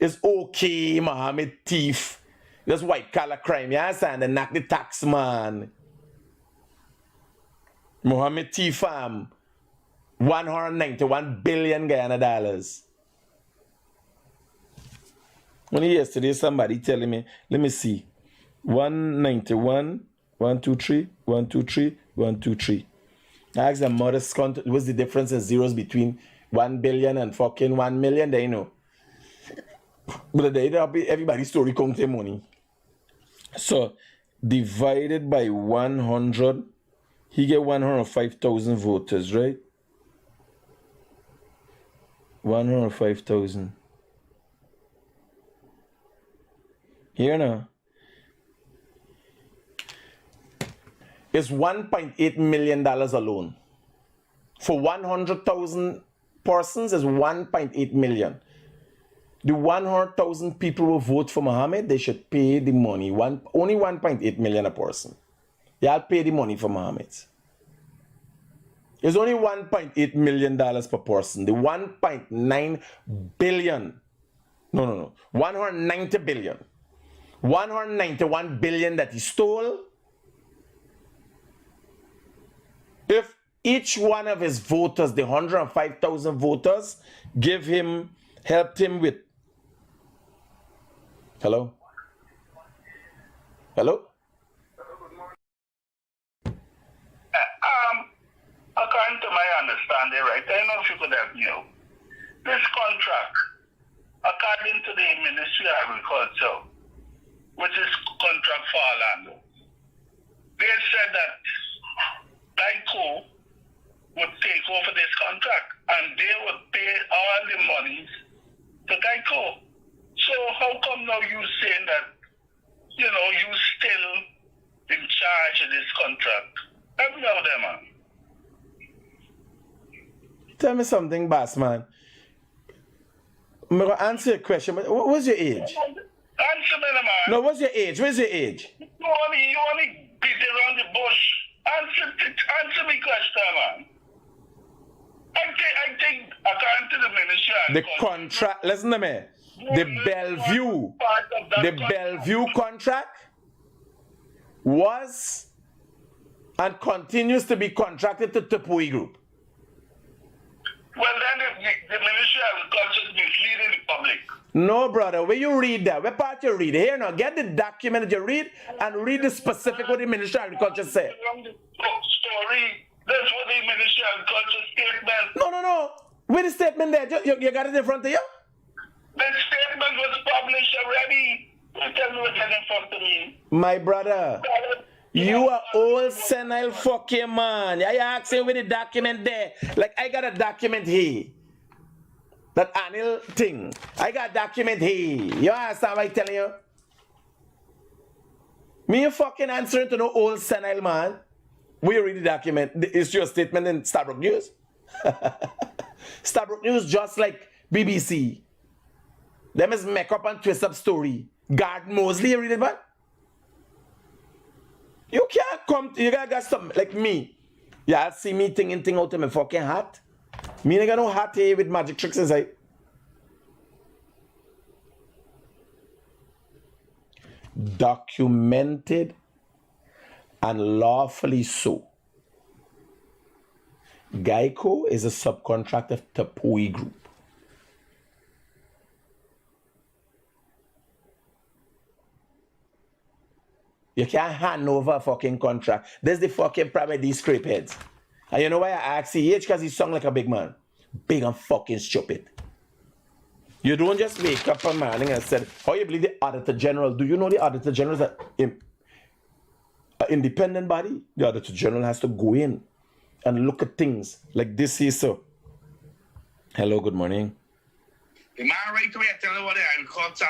It's okay, Mohamed thief. That's white collar crime, you understand? They knock the tax man. Mohamed thief farm. 191 billion Guyana dollars. Only yesterday somebody telling me, let me see. 191, 123, 123, 123. I asked them, modest count, what's the difference in zeros between 1 billion and fucking 1 million? They know. But everybody's story counting money. So, divided by 100, he get 105,000 voters, right? 105,000. Here now. It's $1.8 million alone. For 100,000 persons is 1.8 million. The 100,000 people who vote for Mohammed, they should pay the money. Only 1.8 million a person. Y'all pay the money for Mohammed. It's only $1.8 million per person. The 1.9 billion. No. 190 billion. 191 billion that he stole. If each one of his voters, the 105,000 voters, helped him with. Hello? According to my understanding, right, I don't know if you could help me out. This contract, according to the Ministry of Agriculture, which is contract for Orlando, they said that Geico would take over this contract and they would pay all the monies to Geico. So how come now you saying that, you still in charge of this contract? Help me out there, man. Tell me something, boss man. I'm going to answer your question, but what's your age? Answer me, man. No, what's your age? Where's your age? You only beat around the bush. Answer me question, man. I think according to the ministry, The contract, listen to me. The Bellevue contract was and continues to be contracted to Tupui Group. Well, then the Ministry of Agriculture is misleading the public. No, brother. Where you read that? Where part you read? Here now, get the document that you read and read the specific what the Ministry of Agriculture said. Story. That's what the Ministry of Agriculture statement. No. Where the statement there? You got it in front of you? The statement was published already. You tell me what's in front of me. My brother. You are old senile fucking man. I asking with the document there. Like I got a document here. That annual thing. I got a document here. You understand what I'm telling you? Me you fucking answering to no old senile man. We read the document. It's your statement in Stabroek News. Stabroek News just like BBC. Them is make up and twist up story. Gard Mosley, you read it, man? You can't come to, you gotta got something like me. Y'all see me thing out of my fucking hat. Me ain't got no hat here with magic tricks inside. Documented and lawfully so. Geico is a subcontractor to Tupui Group. You can't hand over a fucking contract. There's the fucking problem with these scrape heads. And you know why I ask CH? Because he sound like a big man. Big and fucking stupid. You don't just wake up one morning and say, how you believe the Auditor General? Do you know the Auditor General is an independent body? The Auditor General has to go in and look at things like this here, so. Hello, good morning. The man right away tell you what the agriculture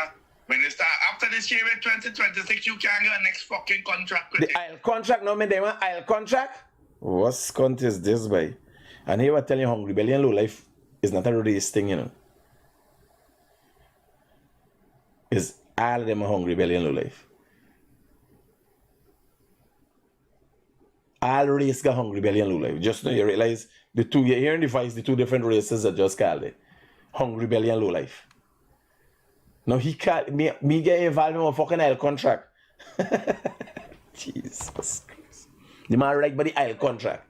minister, after this year in 2026, you can't get a next fucking contract with the Isle contract, no, man, they want Isle contract? What cunt is this, boy? And he was telling you Hungry Belly and Low Life is not a race thing, you know. It's all of them are Hungry Belly and Low Life. All race got Hungry Belly and Low Life. Just now you realize the two, you're hearing the voice, the two different races are just called it. Hungry Belly and Low Life. Now he can't, me get involved in a fucking Isle contract. Jesus Christ. The man right by the Isle contract.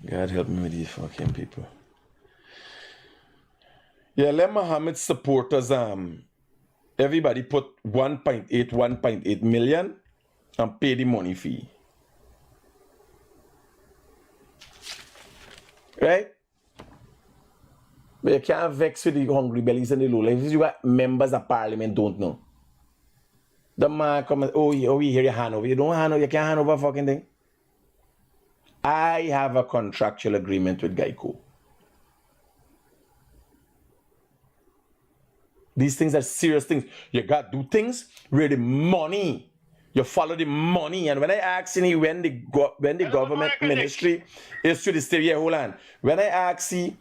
God help me with these fucking people. Yeah, let Mohammed supporters, everybody put 1.8 million and pay the money fee. Right? But you can't vex with the hungry bellies and the low lives. You got members of parliament don't know. The man come and, oh, you hear your hand over. You don't hand over, you can't hand over a fucking thing. I have a contractual agreement with Geico. These things are serious things. You got to do things where the money You follow the money. And when I ask you when the government ministry is to the state, yeah, hold on. When I ask you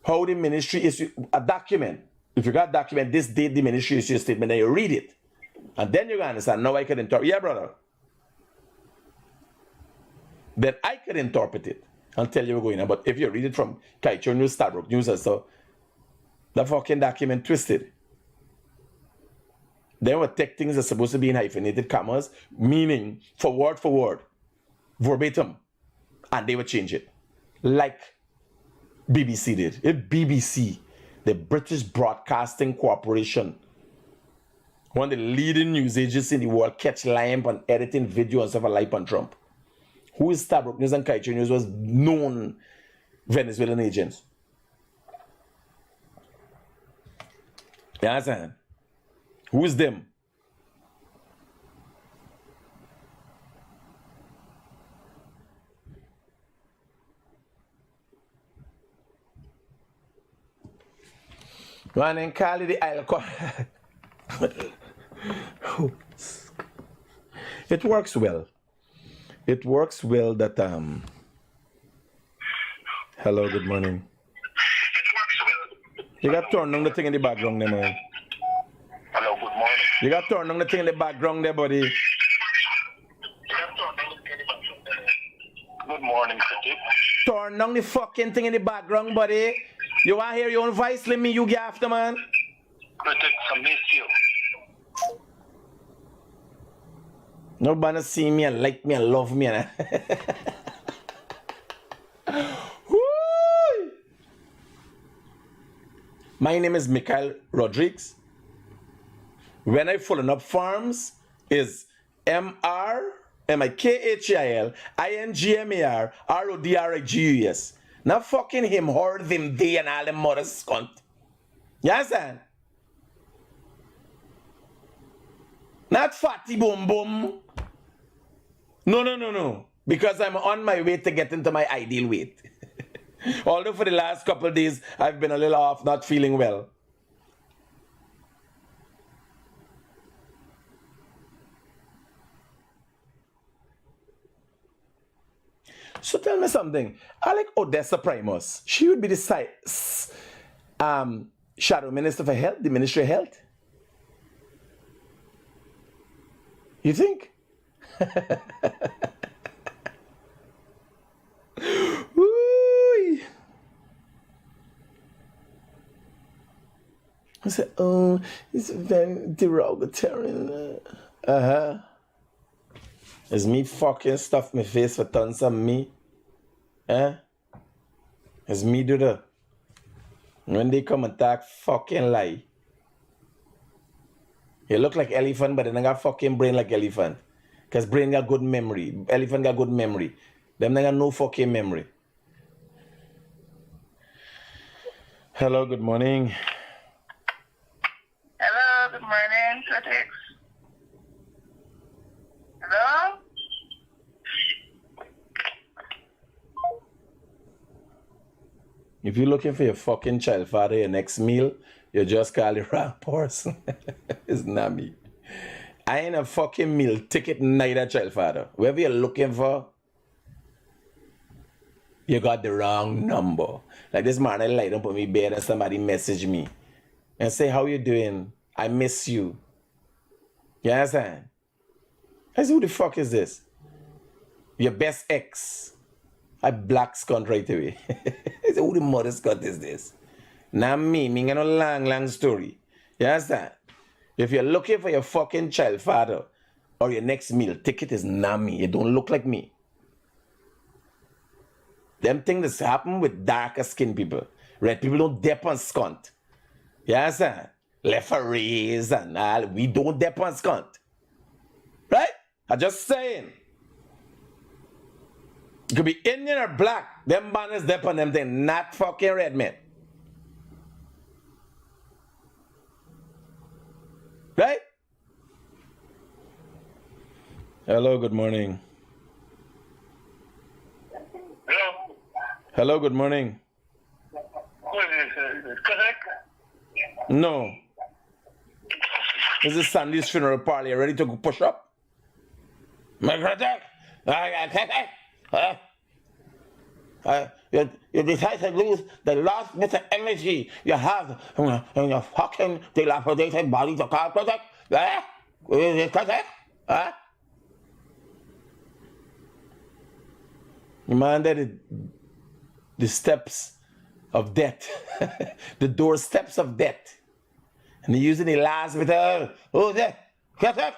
how the ministry is a document, if you got a document, this date the ministry is your statement, then you read it. And then you're going to understand. Now I can interpret. Yeah, brother. Then I can interpret it and tell you we're going on. But if you read it from Kaicho News, Stabroek News, and so, the fucking document twisted. Then we take things that's supposed to be in hyphenated commas, meaning for word, verbatim, and they would change it. Like BBC did. If BBC, the British Broadcasting Corporation, one of the leading news agencies in the world, catch lamp on editing video and stuff like on Trump. Who is Stabroek News and Kaicho News was known Venezuelan agents. You understand? Who is them? Man, and call it the alcohol. It works well. It works well that hello, good morning. You got turned on the thing in the background there, man. Hello, good morning. You got turned on the thing in the background there, buddy. Good morning, Critic. Turn on the fucking thing in the background, buddy. You want to hear your own voice? Let me you get after, man. Critic, I miss you. Nobody see me and like me and love me. Woo! My name is Mikhail Rodriguez. When I follow up farms is MRMIKHILINGMARRODRIGUS. Not fucking him, her, them, they, and all them mothers cunt. You understand? Not fatty boom boom. No. Because I'm on my way to get into my ideal weight. Although for the last couple of days, I've been a little off, not feeling well. So tell me something. I like Odessa Primus. She would be the Shadow Minister for Health, the Ministry of Health. You think? Woo! I said, oh, it's very derogatory. Is me fucking stuff my face for tons of me? Is me do the when they come and talk fucking lie. You look like elephant, but then I got fucking brain like elephant. Cause brain got good memory. Elephant got good memory. Them they got no fucking memory. Hello, good morning. Hello, good morning, Critic. Hello? If you're looking for your fucking child father, your next meal, you just call the wrong person. It's not me. I ain't a fucking meal ticket, neither child father. Whoever you're looking for, you got the wrong number. Like this morning, I light up on me bed and somebody message me and say, how you doing? I miss you. You understand? I said, who the fuck is this? Your best ex. I black scunt right away. I said, who the mother scunt is this? Now me got no long story. You understand? If you're looking for your fucking child father or your next meal ticket is not me. You don't look like me. Them things that happen with darker skin people. Red people don't dep on scunt. You understand? Referees and all. We don't dep on scunt. Right? I'm just saying. It could be Indian or black. Them banners dep on them things. Not fucking red men. Right? Hello, good morning. Hello? Hello, good morning. Who is this? Critic? No. This is Sandy's funeral parlor. You ready to go push up? My Critic, you decide to lose the last bit of energy you have in your fucking dilapidated body to call Critic. Critic? Man, the steps of death, the doorsteps of death. And he using the last bit of, who's that? Critic?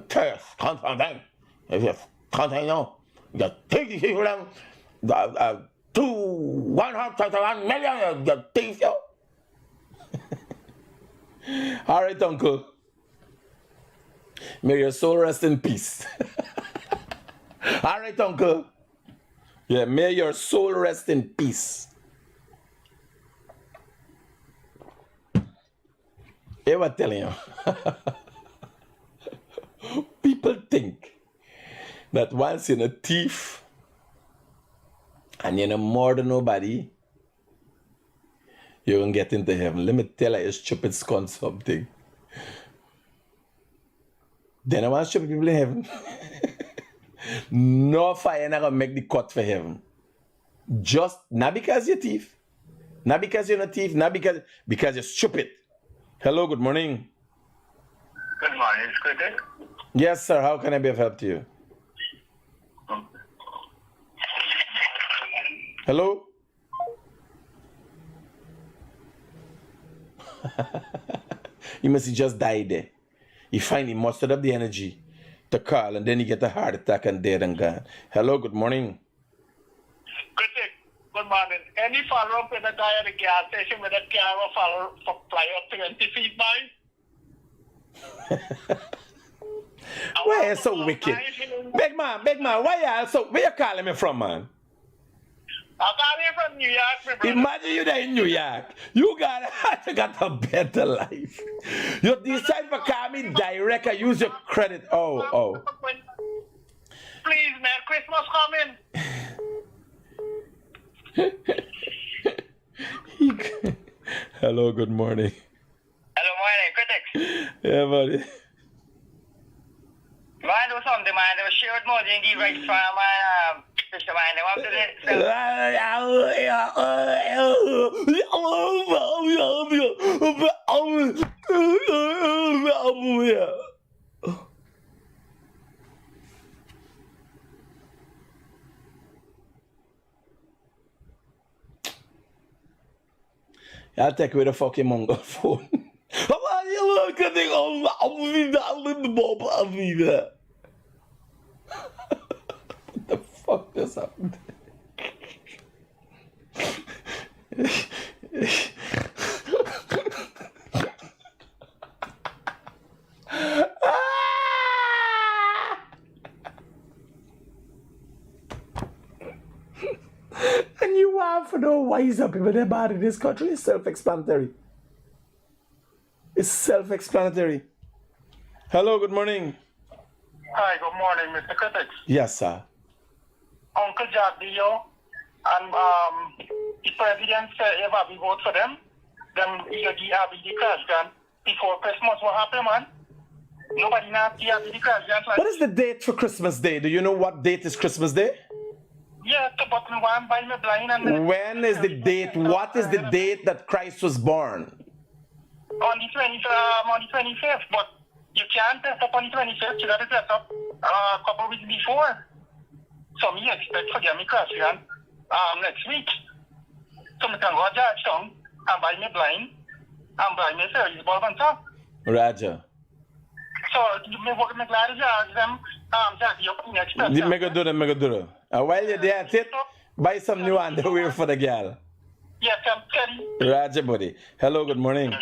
Curse, confound. If you can't know, you take these people down, 131 million, you thief, yo. All right, uncle. May your soul rest in peace. All right, uncle. Yeah, may your soul rest in peace. Ever telling you? People think that once you're a thief and you're not more than nobody, you won't get into heaven. Let me tell you a stupid scunt something. Then I want stupid people in heaven. No fire not gonna make the cut for heaven. Just not because you're a thief, not because you're not a thief, not because you're stupid. Hello, good morning. Good morning, Critic. Yes, sir. How can I be of help to you? Hello? You must have just died there. You finally mustered up the energy to call, and then you get a heart attack and dead and gone. Hello, good morning. Critic, good morning. Any follow-up with the guy at the gas station with a car will fly up 20 feet by? Why are you so wicked? Big man, why are you so... Where you calling me from, man? I'm calling from New York, my brother. Imagine you there in New York. You got a better life. You decide to call me direct and use your credit. Oh. Please, man, Christmas coming. Hello, good morning. Hello, morning, Critic. Yeah, buddy. Man, do something, man. They were shared more than the right farm, man. Fisher, man. They want to I'll take away the fucking Mongol phone. What the fuck just happened? And you have for no wiser people that bad in this country. It's self-explanatory. It's self-explanatory. Hello, good morning. Hi, good morning, Mr. Critic. Yes, sir. Uncle Jack Dio and the president said if we vote for them, then you have the crash gun before Christmas. What happened, man? Nobody now see the crash gun. What is the date for Christmas Day? Do you know what date is Christmas Day? Yeah, but one by me blind and when is the date? What is the date that Christ was born? On the 25th, but you can't test up on the 25th. You got to test up a couple of weeks before. So me expect for me crash gun next week. So me can go to Georgetown and buy me blind and buy me series bulb and stuff. Roger. So me glad to ask them Jack, you expect. Make a do. While you're there at it, buy some new underwear for the girl. Yes, I'm Teddy. Roger, buddy. Hello, good morning.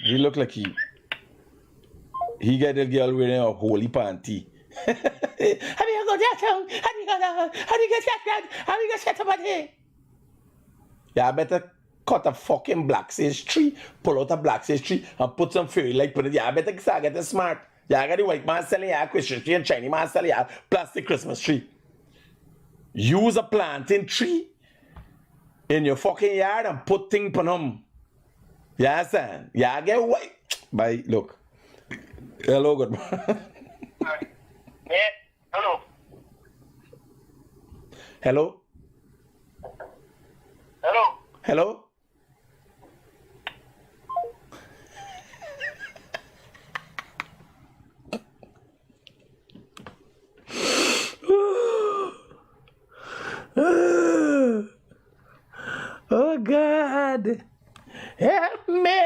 He look like he got the girl wearing a holy panty. How do you go down? How do you get that? How do you get set up on here? Yeah, I better cut a fucking black sage tree, pull out a black sage tree, and put some fairy light, put it. Yeah, I better get it smart. Yeah, I got the white man selling a Christmas tree and Chinese man selling a plastic Christmas tree. Use a planting tree in your fucking yard and put things on them. You understand? Yeah, I get white. Bye. Look. Hello, good morning. Yeah. Hello. Hello? Hello. Hello? Oh God, help me.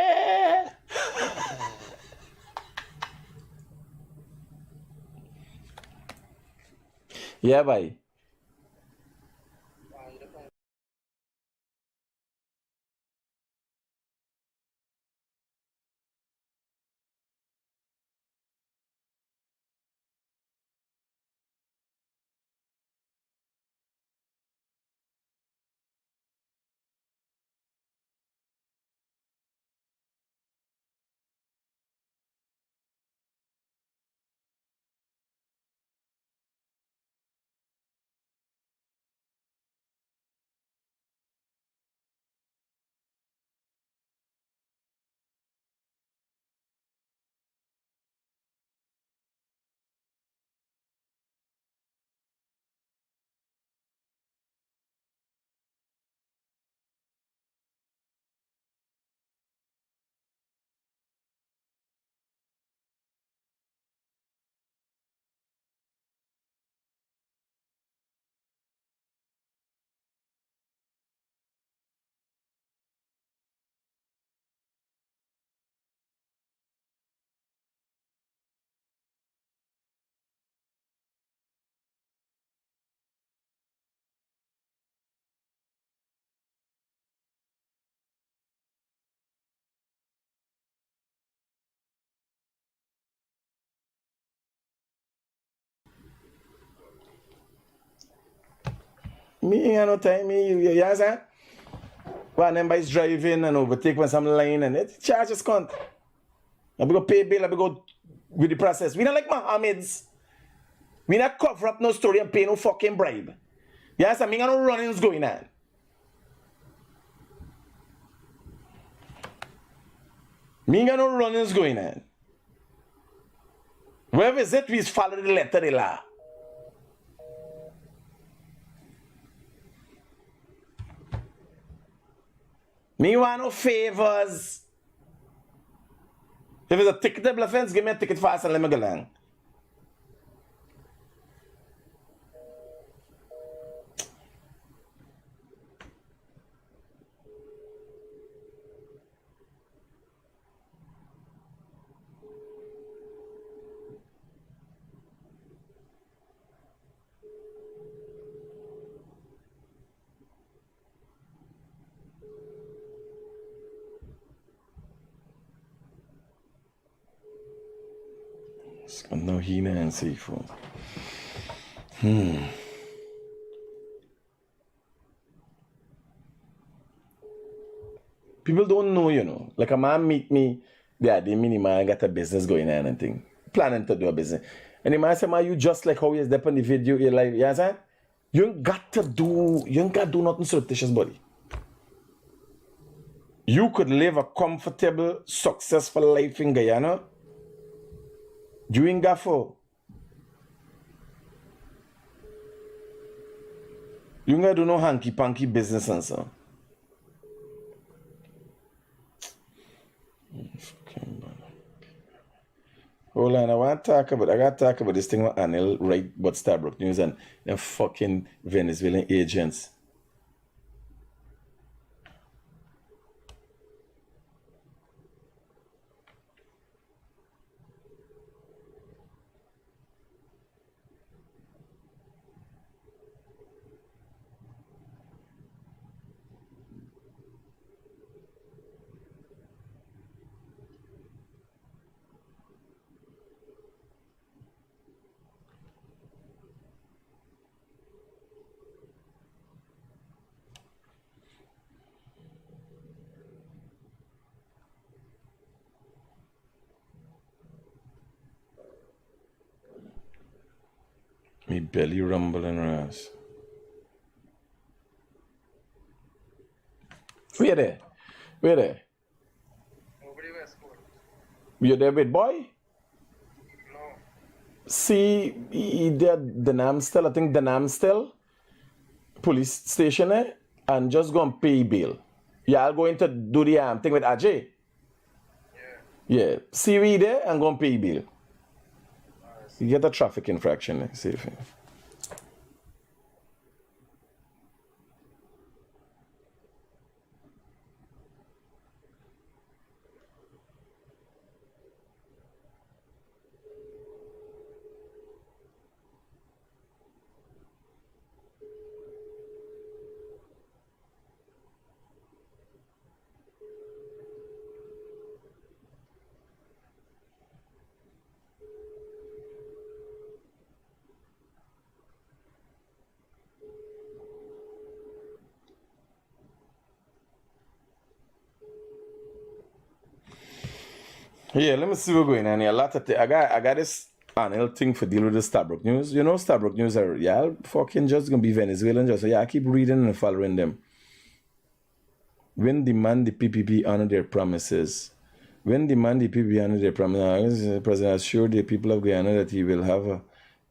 Yeah, bye. Me ain't got no time. You understand? One them boys driving and overtake when some line and it charges cunt. And we go pay bill and we go with the process. We not like Mohameds. We not cover up no story and pay no fucking bribe. You understand? Me ain't got no runnings going on. Me ain't got no runnings going on. Wherever is it, we follow the letter of the law. Me want no favors. If it's a ticketable offense, give me a ticket fast and let me go along. No, he and seafood. People don't know, you know. Like a man meet me, the mini man got a business going on and thing. Planning to do a business. And the man say, man, you just like how he is there on the video, you're like, you understand? You ain't got to do nothing surreptitious, buddy. You could live a comfortable, successful life in Guyana. You ain't got for. You ain't got to do no hanky-panky business and so. Hold on, I got to talk about this thing with Anil, right, about Stabroek News and them fucking Venezuelan agents. Me belly rumbling ass. Where there? Where there? Nobody Westport. You there with boy? No. See, the Namstel, I think the Namstel police station and just go and pay bill. Y'all going to do the thing with Ajay? Yeah. See we there and go and pay bill. You get a traffic infraction. See if yeah, let me see what's going on here. A lot of I got this annual thing for deal with the Stabroek News. You know Stabroek News are y'all fucking just gonna be Venezuelan just so yeah, I keep reading and following them. When demand the PPP honor their promises. When demand the PPP honor their promises, the president assured the people of Guyana that he will have a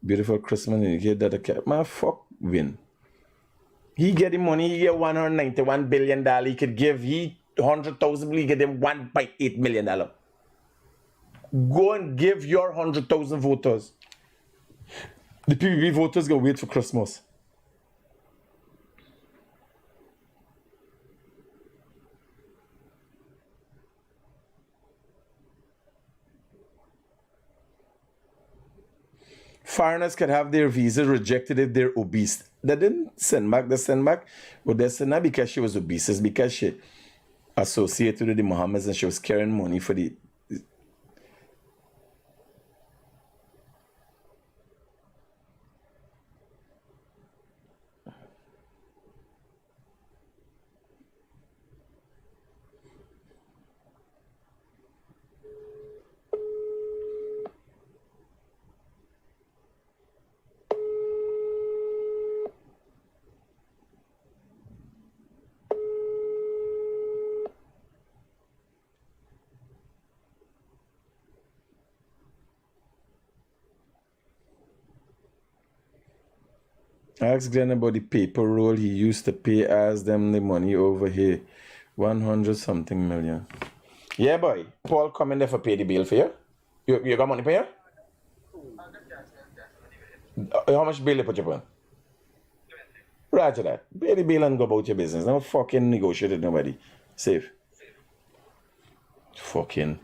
beautiful Christmas and indicate that my fuck win. He get him money, he get $191 billion. He could give 100,000, he get him $1.8 million. Go and give your 100,000 voters. The PPP voters gonna wait for Christmas. Foreigners can have their visas rejected if they're obese. They didn't send back. They sent back, but they sent not because she was obese. It's because she associated with the Mohameds and she was carrying money for the. Ask Glenn about the paper roll he used to pay. Ask them the money over here. 100 something million. Yeah, boy. Paul coming there for pay the bill for you. You got money for you? How much bill you put you on? Roger that. Pay the bill and go about your business. Don't fucking negotiate with nobody. Safe. Fucking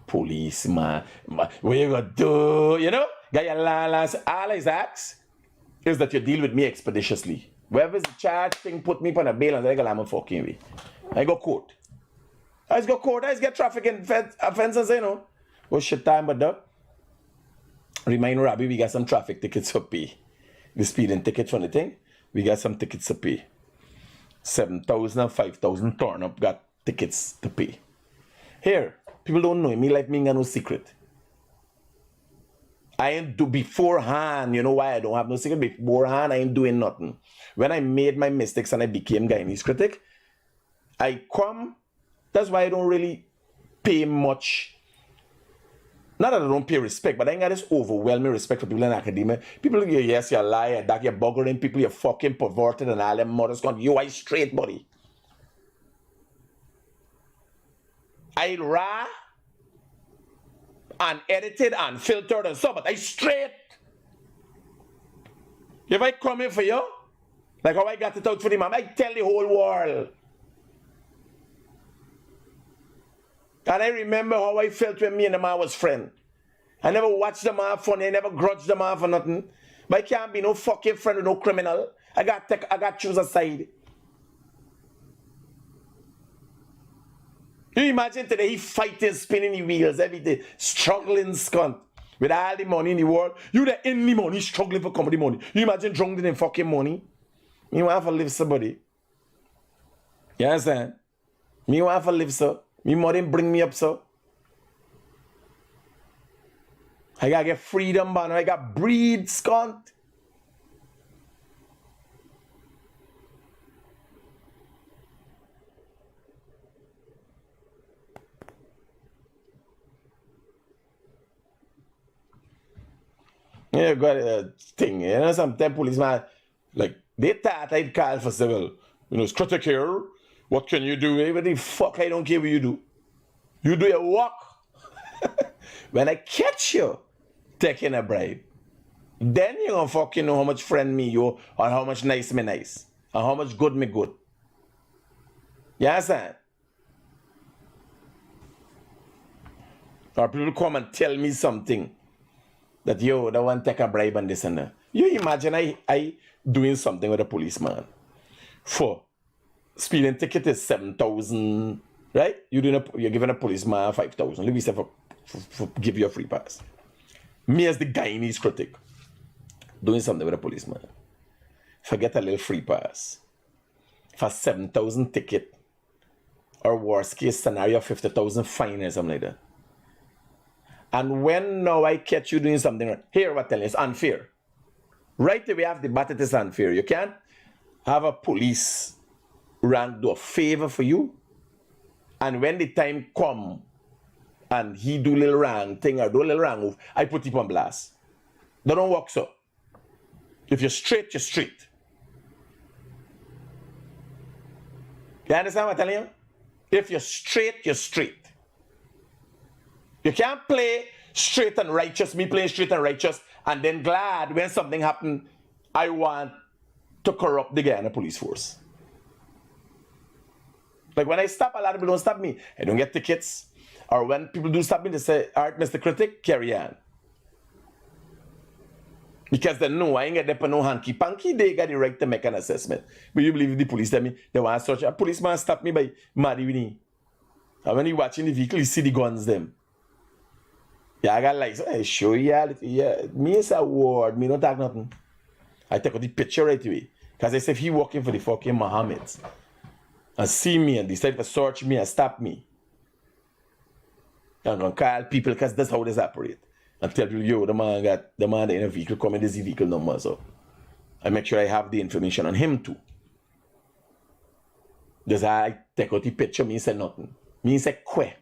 police, man. What you gonna do? You know? Got your last. All his acts is that you deal with me expeditiously. Whoever's the charge thing put me on a bail and they go fucking way. I go court. I go court. I get traffic offenses, you know. What shit time but that? Remind Robbie we got some traffic tickets to pay. The speeding ticket from the thing. We got some tickets to pay. 7,000 and 5,000 turn up got tickets to pay. Here, people don't know me like me ain't got no secret. I ain't do beforehand. You know why I don't have no secret? Beforehand, I ain't doing nothing. When I made my mistakes and I became Guyanese Critic, I come. That's why I don't really pay much. Not that I don't pay respect, but I ain't got this overwhelming respect for people in academia. People, yes, you're lying, that you're buggering people, you're fucking perverted and all them mothers gone. You are straight, buddy. I raw and edited and filtered and stuff, but I straight. If I come in for you, like how I got it out for the mom, I tell the whole world. And I remember how I felt when me and the man was friends. I never watched the man funny, I never grudged the man for nothing. But I can't be no fucking friend with no criminal. I got choose a side. You imagine today he fighting, spinning the wheels every day, struggling scunt with all the money in the world. You the any money struggling for comedy money. You imagine drowning in fucking money. Me want to live somebody. You understand? Me want to live so. Me money bring me up so. I gotta get freedom, man. I got breed, scunt. Yeah, got a thing. You know, sometimes policeman, like, they thought I'd call for civil. You know, it's Critic here. What can you do? What the fuck, I don't care what you do. You do your work. When I catch you taking a bribe, then you gonna fucking know how much friend me you, or how much nice me nice, or how much good me good. You understand? Or people come and tell me something that yo, that one take a bribe and this and that. You imagine I doing something with a policeman for speeding ticket is 7,000, right? You're giving a policeman 5,000. Let me say for give you a free pass. Me as the Guyanese critic doing something with a policeman. Forget a little free pass for 7,000 ticket, or worst case scenario 50,000 fine or something like that. And when now I catch you doing something, here what I'm telling you, it's unfair. Right away after the battle, it is unfair. You can't have a police rank do a favor for you, and when the time come and he do little wrong thing or do little wrong move, I put him on blast. That don't work so. If you're straight, you're straight. You understand what I'm telling you? If you're straight, you're straight. You can't play straight and righteous, me playing straight and righteous, and then glad when something happen, I want to corrupt the guy in the police force. Like when I stop, a lot of people don't stop me. I don't get tickets. Or when people do stop me, they say, all right, Mr. Critic, carry on. Because they know I ain't get there no hanky-panky, they got the right to make an assessment. But you believe the police tell me, they want to search. A policeman stop me by Madi Winnie. And when he watching the vehicle, he see the guns them. Yeah, I got lights. I show you, yeah. Me is a word, me don't talk nothing. I take out the picture right away. Because I say if he walking for the fucking Mohameds and see me and decide to search me and stop me, I'm gonna call people because that's how this operate. And tell people, yo, the man in a vehicle, come in this vehicle number. So I make sure I have the information on him too. Because I take out the picture, me say nothing. Me say quit.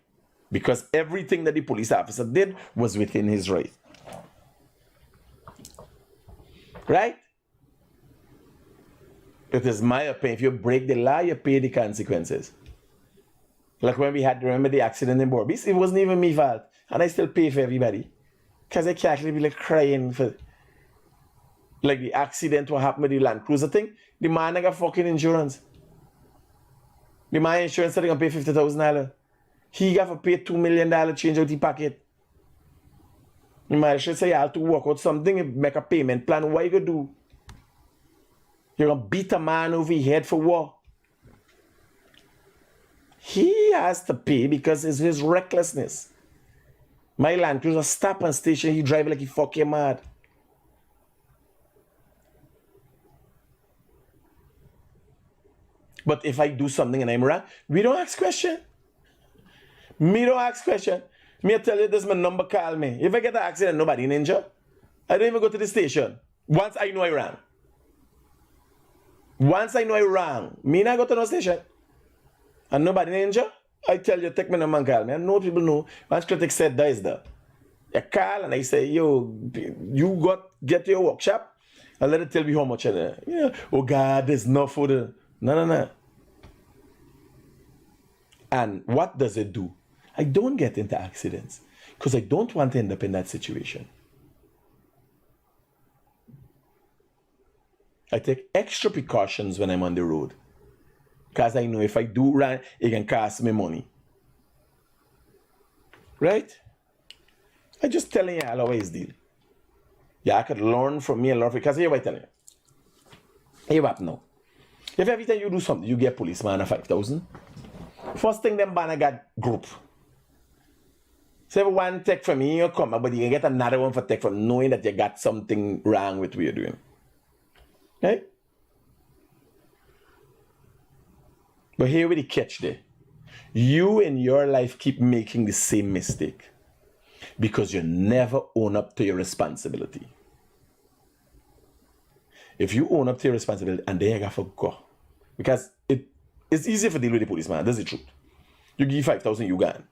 Because everything that the police officer did was within his right. Right? It is my opinion. If you break the law, you pay the consequences. Like when we had, remember the accident in Borbis? It wasn't even my fault. And I still pay for everybody. Because I can't actually be like crying for, like the accident what happened with the Land Cruiser thing. The man got fucking insurance. The man insurance said they gonna pay $50,000. He got to pay $2 million change out the pocket. The man should say you have to work out something, make a payment plan. What you gonna do? You're gonna beat a man over your head for what? He has to pay because it's his recklessness. My Land Cruiser stop on station, he drive like he fucking mad. But if I do something and I'm wrong, we don't ask question. Me don't ask question. Me I tell you this, my number, call me. If I get an accident, nobody injured. I don't even go to the station. Once I know I ran. Once I know I ran, me not go to no station. And nobody injured. I tell you, take my number and call me. I know people know. Once Critic said that is that. I call and I say, yo, you get to your workshop and let it tell me how much. Yeah. Oh God, there's no food. No. And what does it do? I don't get into accidents because I don't want to end up in that situation. I take extra precautions when I'm on the road because I know if I do run, it can cost me money. Right? I'm just telling you, I'll always deal. Yeah, I could learn from me and learn from because here I tell you. Here what now? If every time you do something, you get policeman at 5,000, first thing them banner got group. So if one take from me, you come, but you can get another one for take from knowing that you got something wrong with what you're doing. Okay? But here with the catch there. You in your life keep making the same mistake because you never own up to your responsibility. If you own up to your responsibility and then you got to go. Because it's easier for deal with the policeman, that's the truth. You give 5,000, you gone.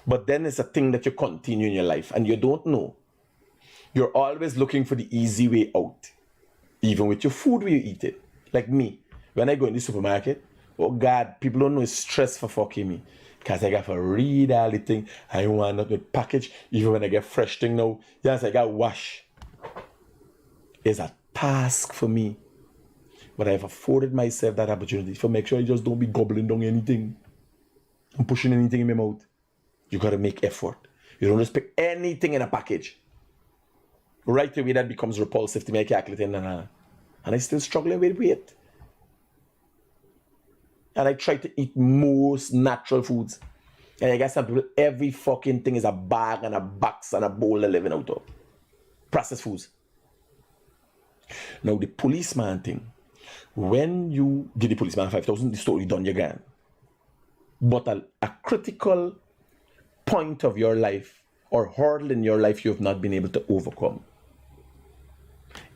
But then it's a thing that you continue in your life and you don't know. You're always looking for the easy way out. Even with your food when you eat it. Like me, when I go in the supermarket, oh God, people don't know it's stress for fucking me. Because I got to read all the thing. I want not with package. Even when I get fresh thing now, yes, I got wash. It's a task for me. But I've afforded myself that opportunity for make sure I just don't be gobbling down anything. I'm pushing anything in my mouth. You got to make effort. You don't just pick anything in a package. Right away, that becomes repulsive to me. I calculate and I still struggling with weight. And I try to eat most natural foods. And I guess some people, every fucking thing is a bag and a box and a bowl they're living out of. Processed foods. Now, the policeman thing. When you give the policeman 5,000, the story done, you're gone. But a critical point of your life or hurdle in your life you have not been able to overcome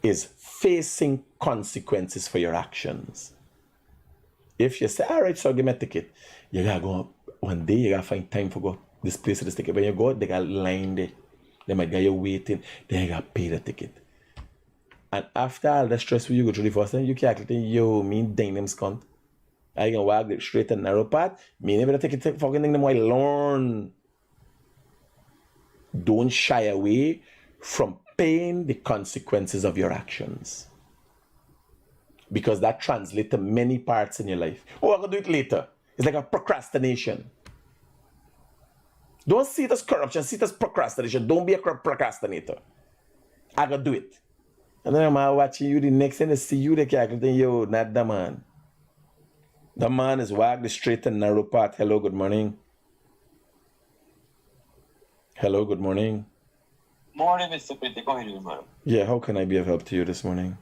is facing consequences for your actions. If you say, all right, so give me a ticket, you gotta go one day, you gotta find time for go this place to this ticket. When you go, they got line there. They might get you waiting, then you gotta pay the ticket. And after all the stress when you go through the first time, you can't think, yo, me dang them scunt. I can walk the straight and narrow path, me never take it fucking thing them while learn. Don't shy away from paying the consequences of your actions. Because that translates to many parts in your life. Oh, I'm going to do it later. It's like a procrastination. Don't see it as corruption, see it as procrastination. Don't be a procrastinator. I'm going to do it. And then I'm watching you the next thing, I see you, they can't think, yo, not the man. The man is walk the straight and narrow path. Hello, good morning. Hello, good morning. Morning, Mr. Critic. How are you doing, brother? Yeah, how can I be of help to you this morning?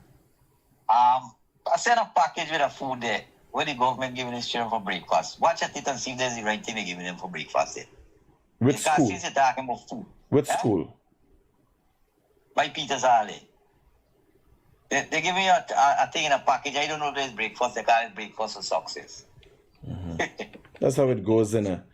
I sent a package with a food there where the government giving his children for breakfast. Watch at it and see if there's the right thing they're giving them for breakfast there. Which because school? since they're talking about food. Which school? By Peter's Alley. They're giving you a thing in a package. I don't know if there's breakfast. They call it breakfast for success. That's how it goes in a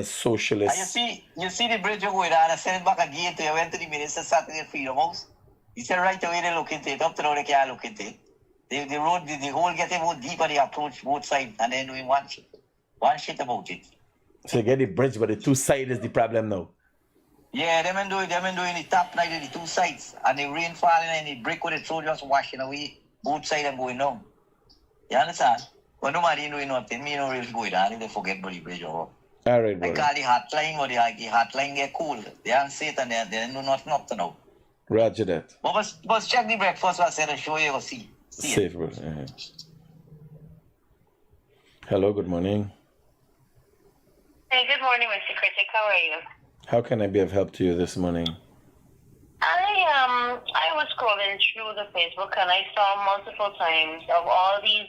socialist. And you see the bridge you're going on. I sent it back again to you. I went to the minister Saturday at Freedom House. He said right away they look into it. Up to now they can't look into it. The road, the whole getting more deeper, they approach both sides and then doing one shit about it. So you get the bridge, but the two sides is the problem now. Yeah, them and doing the top night of the two sides. And the rain falling and the brick with the throw just washing away both sides and going down. You understand? But nobody doing nothing. Me no really going down. They forget about the bridge over. All right, I brother. call the hotline or the hotline get cool. They don't say it and they do nothing up to now. Roger that. But check the breakfast I said and show you, see. Safe, brother. Hello, good morning. Hey, good morning, Mr. Critic. How are you? How can I be of help to you this morning? I was scrolling through the Facebook and I saw multiple times of all these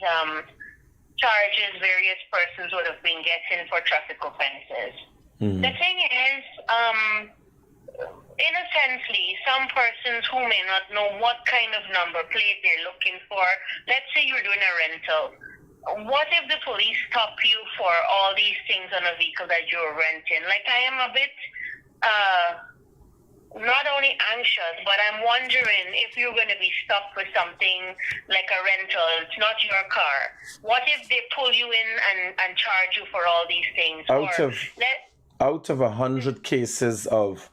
charges various persons would have been getting for traffic offenses. Mm-hmm. The thing is, innocently, some persons who may not know what kind of number plate they're looking for, let's say you're doing a rental. What if the police stop you for all these things on a vehicle that you're renting? Like, I am a bit not only anxious, but I'm wondering if you're going to be stopped with something like a rental, it's not your car. What if they pull you in and charge you for all these things? Out of 100 cases of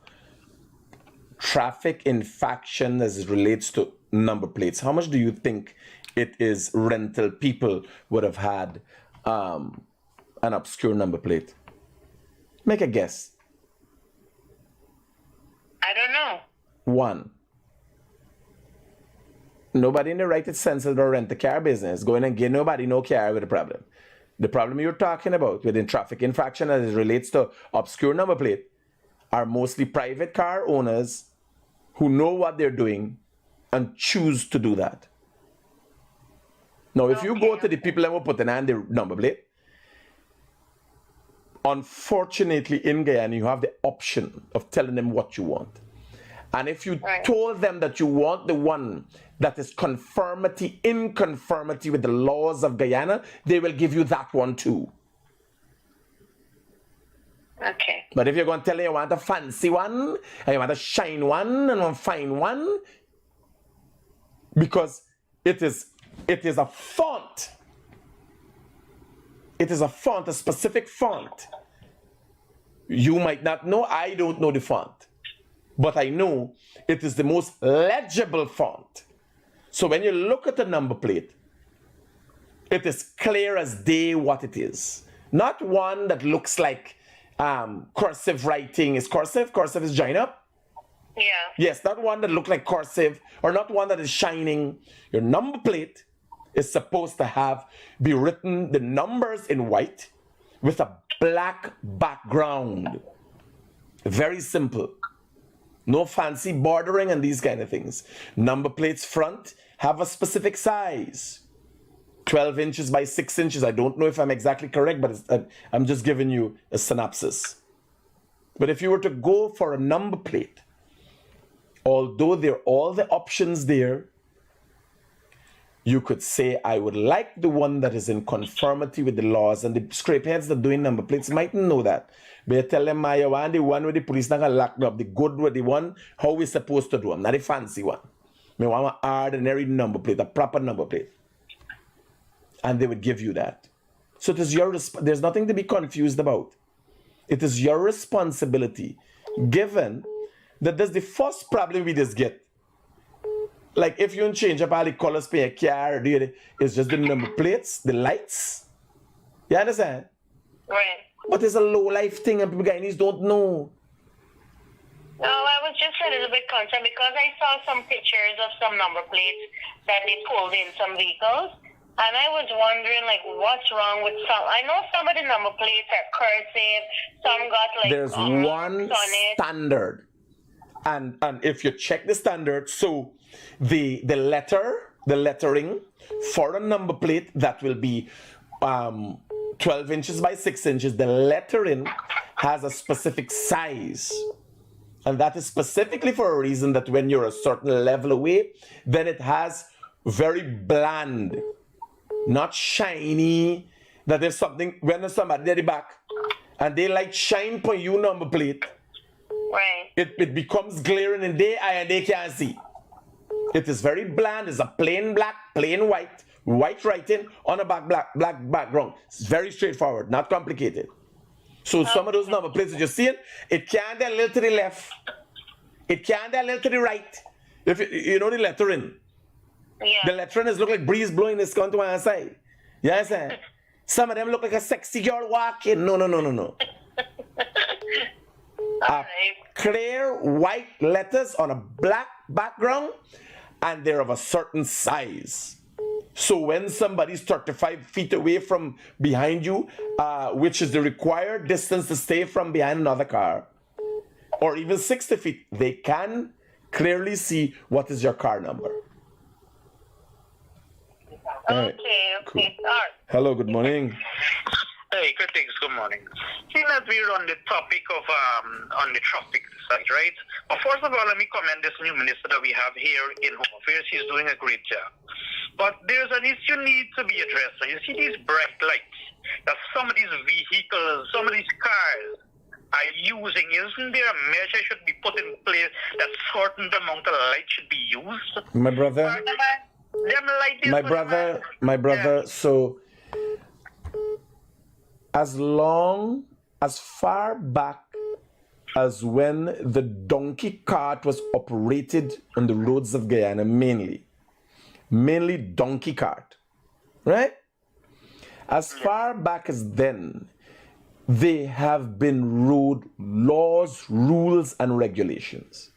traffic infraction as it relates to number plates, how much do you think it is rental people would have had an obscure number plate? Make a guess. I don't know. 1. Nobody in the right sense of the rent a car business going and give nobody no car with a problem. The problem you're talking about within traffic infraction as it relates to obscure number plate are mostly private car owners who know what they're doing and choose to do that. Now, if you go to the people that will put on the number plate, unfortunately in Guyana, you have the option of telling them what you want. And if you told them that you want the one that is in conformity with the laws of Guyana, they will give you that one too. Okay. But if you're going to tell me you want a fancy one, and you want a shine one, and one fine one, because it is a font. It is a font, a specific font. You might not know, I don't know the font, but I know it is the most legible font. So when you look at the number plate, it is clear as day what it is. Not one that looks like cursive writing is cursive. Cursive is join up. Yeah. Yes, not one that looks like cursive or not one that is shining. Your number plate is supposed to be written the numbers in white with a black background. Very simple. No fancy bordering and these kind of things. Number plates front have a specific size. 12 inches by 6 inches. I don't know if I'm exactly correct, but I'm just giving you a synopsis. But if you were to go for a number plate, although there are all the options there, you could say, I would like the one that is in conformity with the laws. And the scrapeheads that doing number plates mightn't know that. But you tell them, I want the one with the police not gonna lock me up, the good with the one, how we supposed to do them, not the fancy one. I want an ordinary number plate, a proper number plate. And they would give you that. So it is there's nothing to be confused about. It is your responsibility, given that that's the first problem we just get. Like if you don't change up all the colors for your car, it's just the number plates, the lights. You understand? Right. But it's a low life thing and people Guyanese don't know. No, I was just a little bit concerned because I saw some pictures of some number plates that they pulled in some vehicles. And I was wondering, like, what's wrong with some? I know some of the number plates are cursive. Some got, like, there's one standard. And if you check the standard, so the lettering for a number plate that will be 12 inches by 6 inches, the lettering has a specific size. And that is specifically for a reason that when you're a certain level away, then it has very bland, not shiny, that there's something, when there's somebody at the back, and they like shine for you number plate, right, it becomes glaring in their eye and they can't see. It is very bland, it's a plain black, plain white, white writing on a black background. It's very straightforward, not complicated. So some of those number plates that you're seeing, it can't be a little to the left, it can't be a little to the right. If you know the lettering. Yeah. The lettering is look like breeze blowing this gun to one side. You understand? Some of them look like a sexy girl walking. No. Clear white letters on a black background, and they're of a certain size. So when somebody's 35 feet away from behind you, which is the required distance to stay from behind another car, or even 60 feet, they can clearly see what is your car number. Okay. Cool. All right. Hello, good morning. Hey, Critics, good morning. Seeing that we're on the topic of, on the traffic side, right? Well, first of all, let me commend this new minister that we have here in Home Affairs. He's doing a great job. But there's an issue need to be addressed. You see these bright lights that some of these vehicles, some of these cars are using. Isn't there a measure should be put in place that certain amount of light should be used? My brother, Yeah. So as far back as when the donkey cart was operated on the roads of Guyana, mainly donkey cart, right? As far back as then, there have been road laws, rules, and regulations.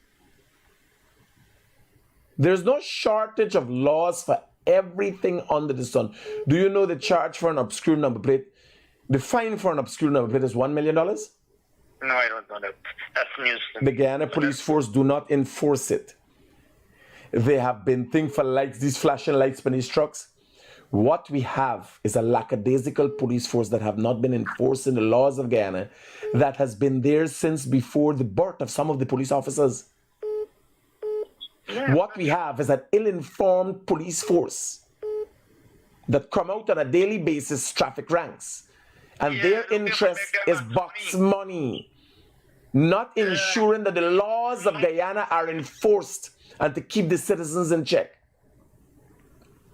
There's no shortage of laws for everything under the sun. Do you know the charge for an obscure number plate? The fine for an obscure number plate is $1 million? No, I don't know that. That's news to me. The Guyana police force do not enforce it. There have been things for lights, these flashing lights for these trucks. What we have is a lackadaisical police force that have not been enforcing the laws of Guyana, that has been there since before the birth of some of the police officers. What we have is an ill-informed police force that come out on a daily basis, traffic ranks, And Yeah, their looking to interest make that is much box money, not ensuring that the laws of Guyana are enforced and to keep the citizens in check.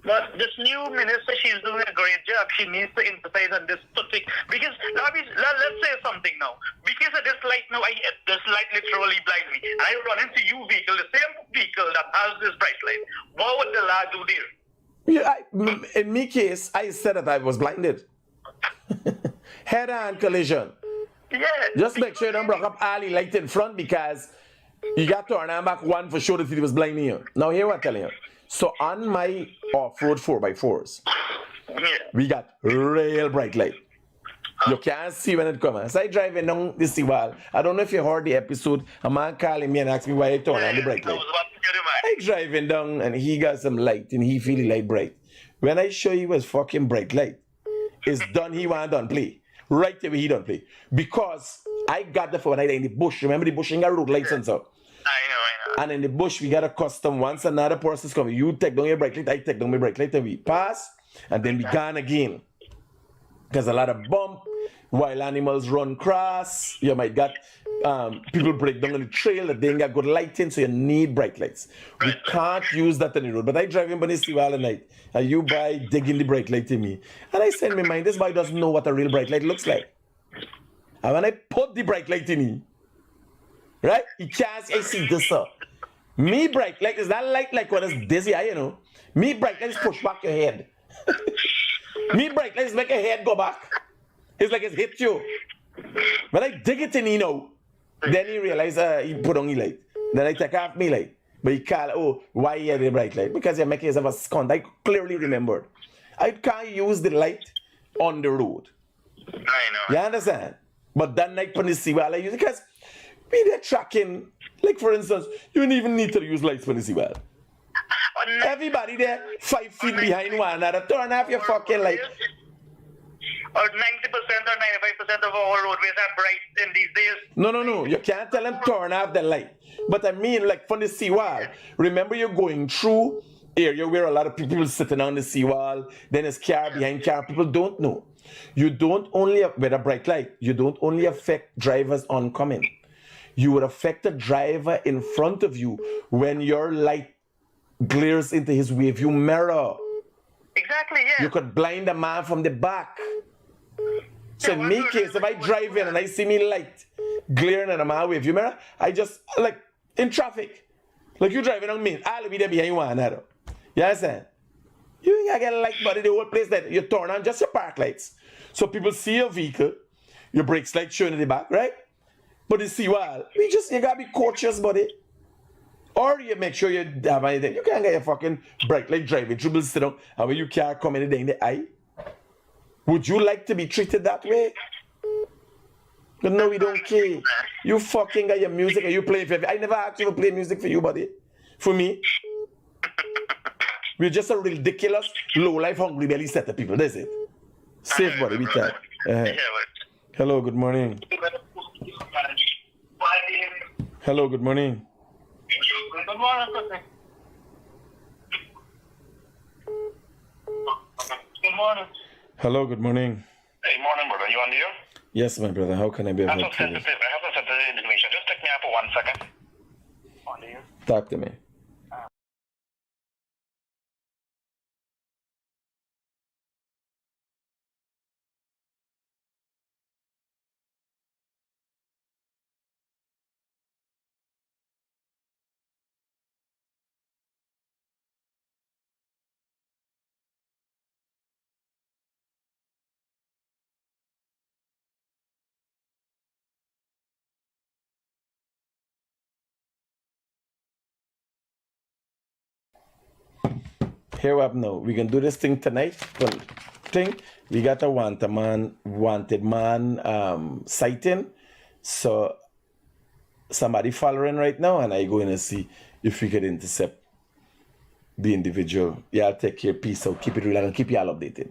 But this new minister, she's doing a great job. She needs to emphasize on this topic because let's say something now. Because of this light now, this light literally blinds me. And I run into you vehicle, the same vehicle that has this bright light. What would the law do there? Yeah, in my case, I said that I was blinded. Head-on collision. Yeah. Just make sure you don't block up all the light in front because you got to turn on back one for sure that it was blinding you. Now here what I'm telling you. So on my off-road 4x4s, we got real bright light. You can't see when it comes. As I driving down the seawall, I don't know if you heard the episode, a man calling me and asking me why I turn on the bright light. I driving down and he got some light and he feel the light bright. When I show you was fucking bright light, it's done, he want done play. Right away he done play. Because I got the phone in the bush. Remember the bush ain't got road lights and so. I know. And in the bush, we got a custom. Once another person's coming, you take down your brake light, I take down my brake light, and we pass, and then we gone again. There's a lot of bump, wild animals run cross, you might get people break down on the trail that they ain't got good lighting, so you need bright lights. We can't use that on the road. But I drive in Banisti all the night, and you buy digging the brake light to me. And I send me mind, this boy doesn't know what a real bright light looks like. And when I put the brake light in him, right? You can't see this up. Me bright light is that light like when it's dizzy, you know. Me bright light is push back your head. Me bright light is make your head go back. It's like it's hit you. When I dig it in, you know, then he realize he put on the light. Then I take off me light. But he call, oh, why you have the bright light? Because you're making yourself a scunt. I clearly remembered. I can't use the light on the road. I know. You understand? But that night when you see well, I use it because we there tracking. Like for instance, you don't even need to use lights when you see well. Everybody there 5 feet behind one another. Turn off your fucking light. Or 90% or 95% of our roadways are bright in these days. No. You can't tell them turn off the light. But I mean, like from the seawall. Remember, you're going through area where a lot of people sitting on the seawall. Then there's car behind car. People don't know. You don't only with a bright light. You don't only affect drivers oncoming. You would affect the driver in front of you when your light glares into his rearview mirror. Exactly, yeah. You could blind a man from the back. So in my case, if I drive in and I see me light glaring at a man rearview mirror, I just, like, in traffic. Like you driving on me, I'll be there behind one another. You understand? You ain't gotta get a light body the whole place that you turn on just your park lights. So people see your vehicle, your brakes light showing in the back, right? But you see, well, you gotta be cautious, buddy. Or you make sure you have anything. You can't get your fucking brake light driving through, sit down, and when you can't come in the eye. Would you like to be treated that way? But no, we don't care. You fucking got your music and you play for I never asked you to play music for you, buddy. For me. We're just a ridiculous, low-life, hungry belly set of people, that's it. Safe, buddy, we can. Hello, good morning. Hello, good morning. Good morning. Good morning. Hello, good morning. Hey, morning, brother. You on the air? Yes, my brother. How can I be of help to you? I have some sensitive information. Just take me out for 1 second. On the air? Talk to me. Here up now. We can do this thing tonight. We got a wanted man sighting. So somebody following right now, and I go in and see if we could intercept the individual. Yeah, I'll take care. Peace out. Keep it real and keep y'all updated.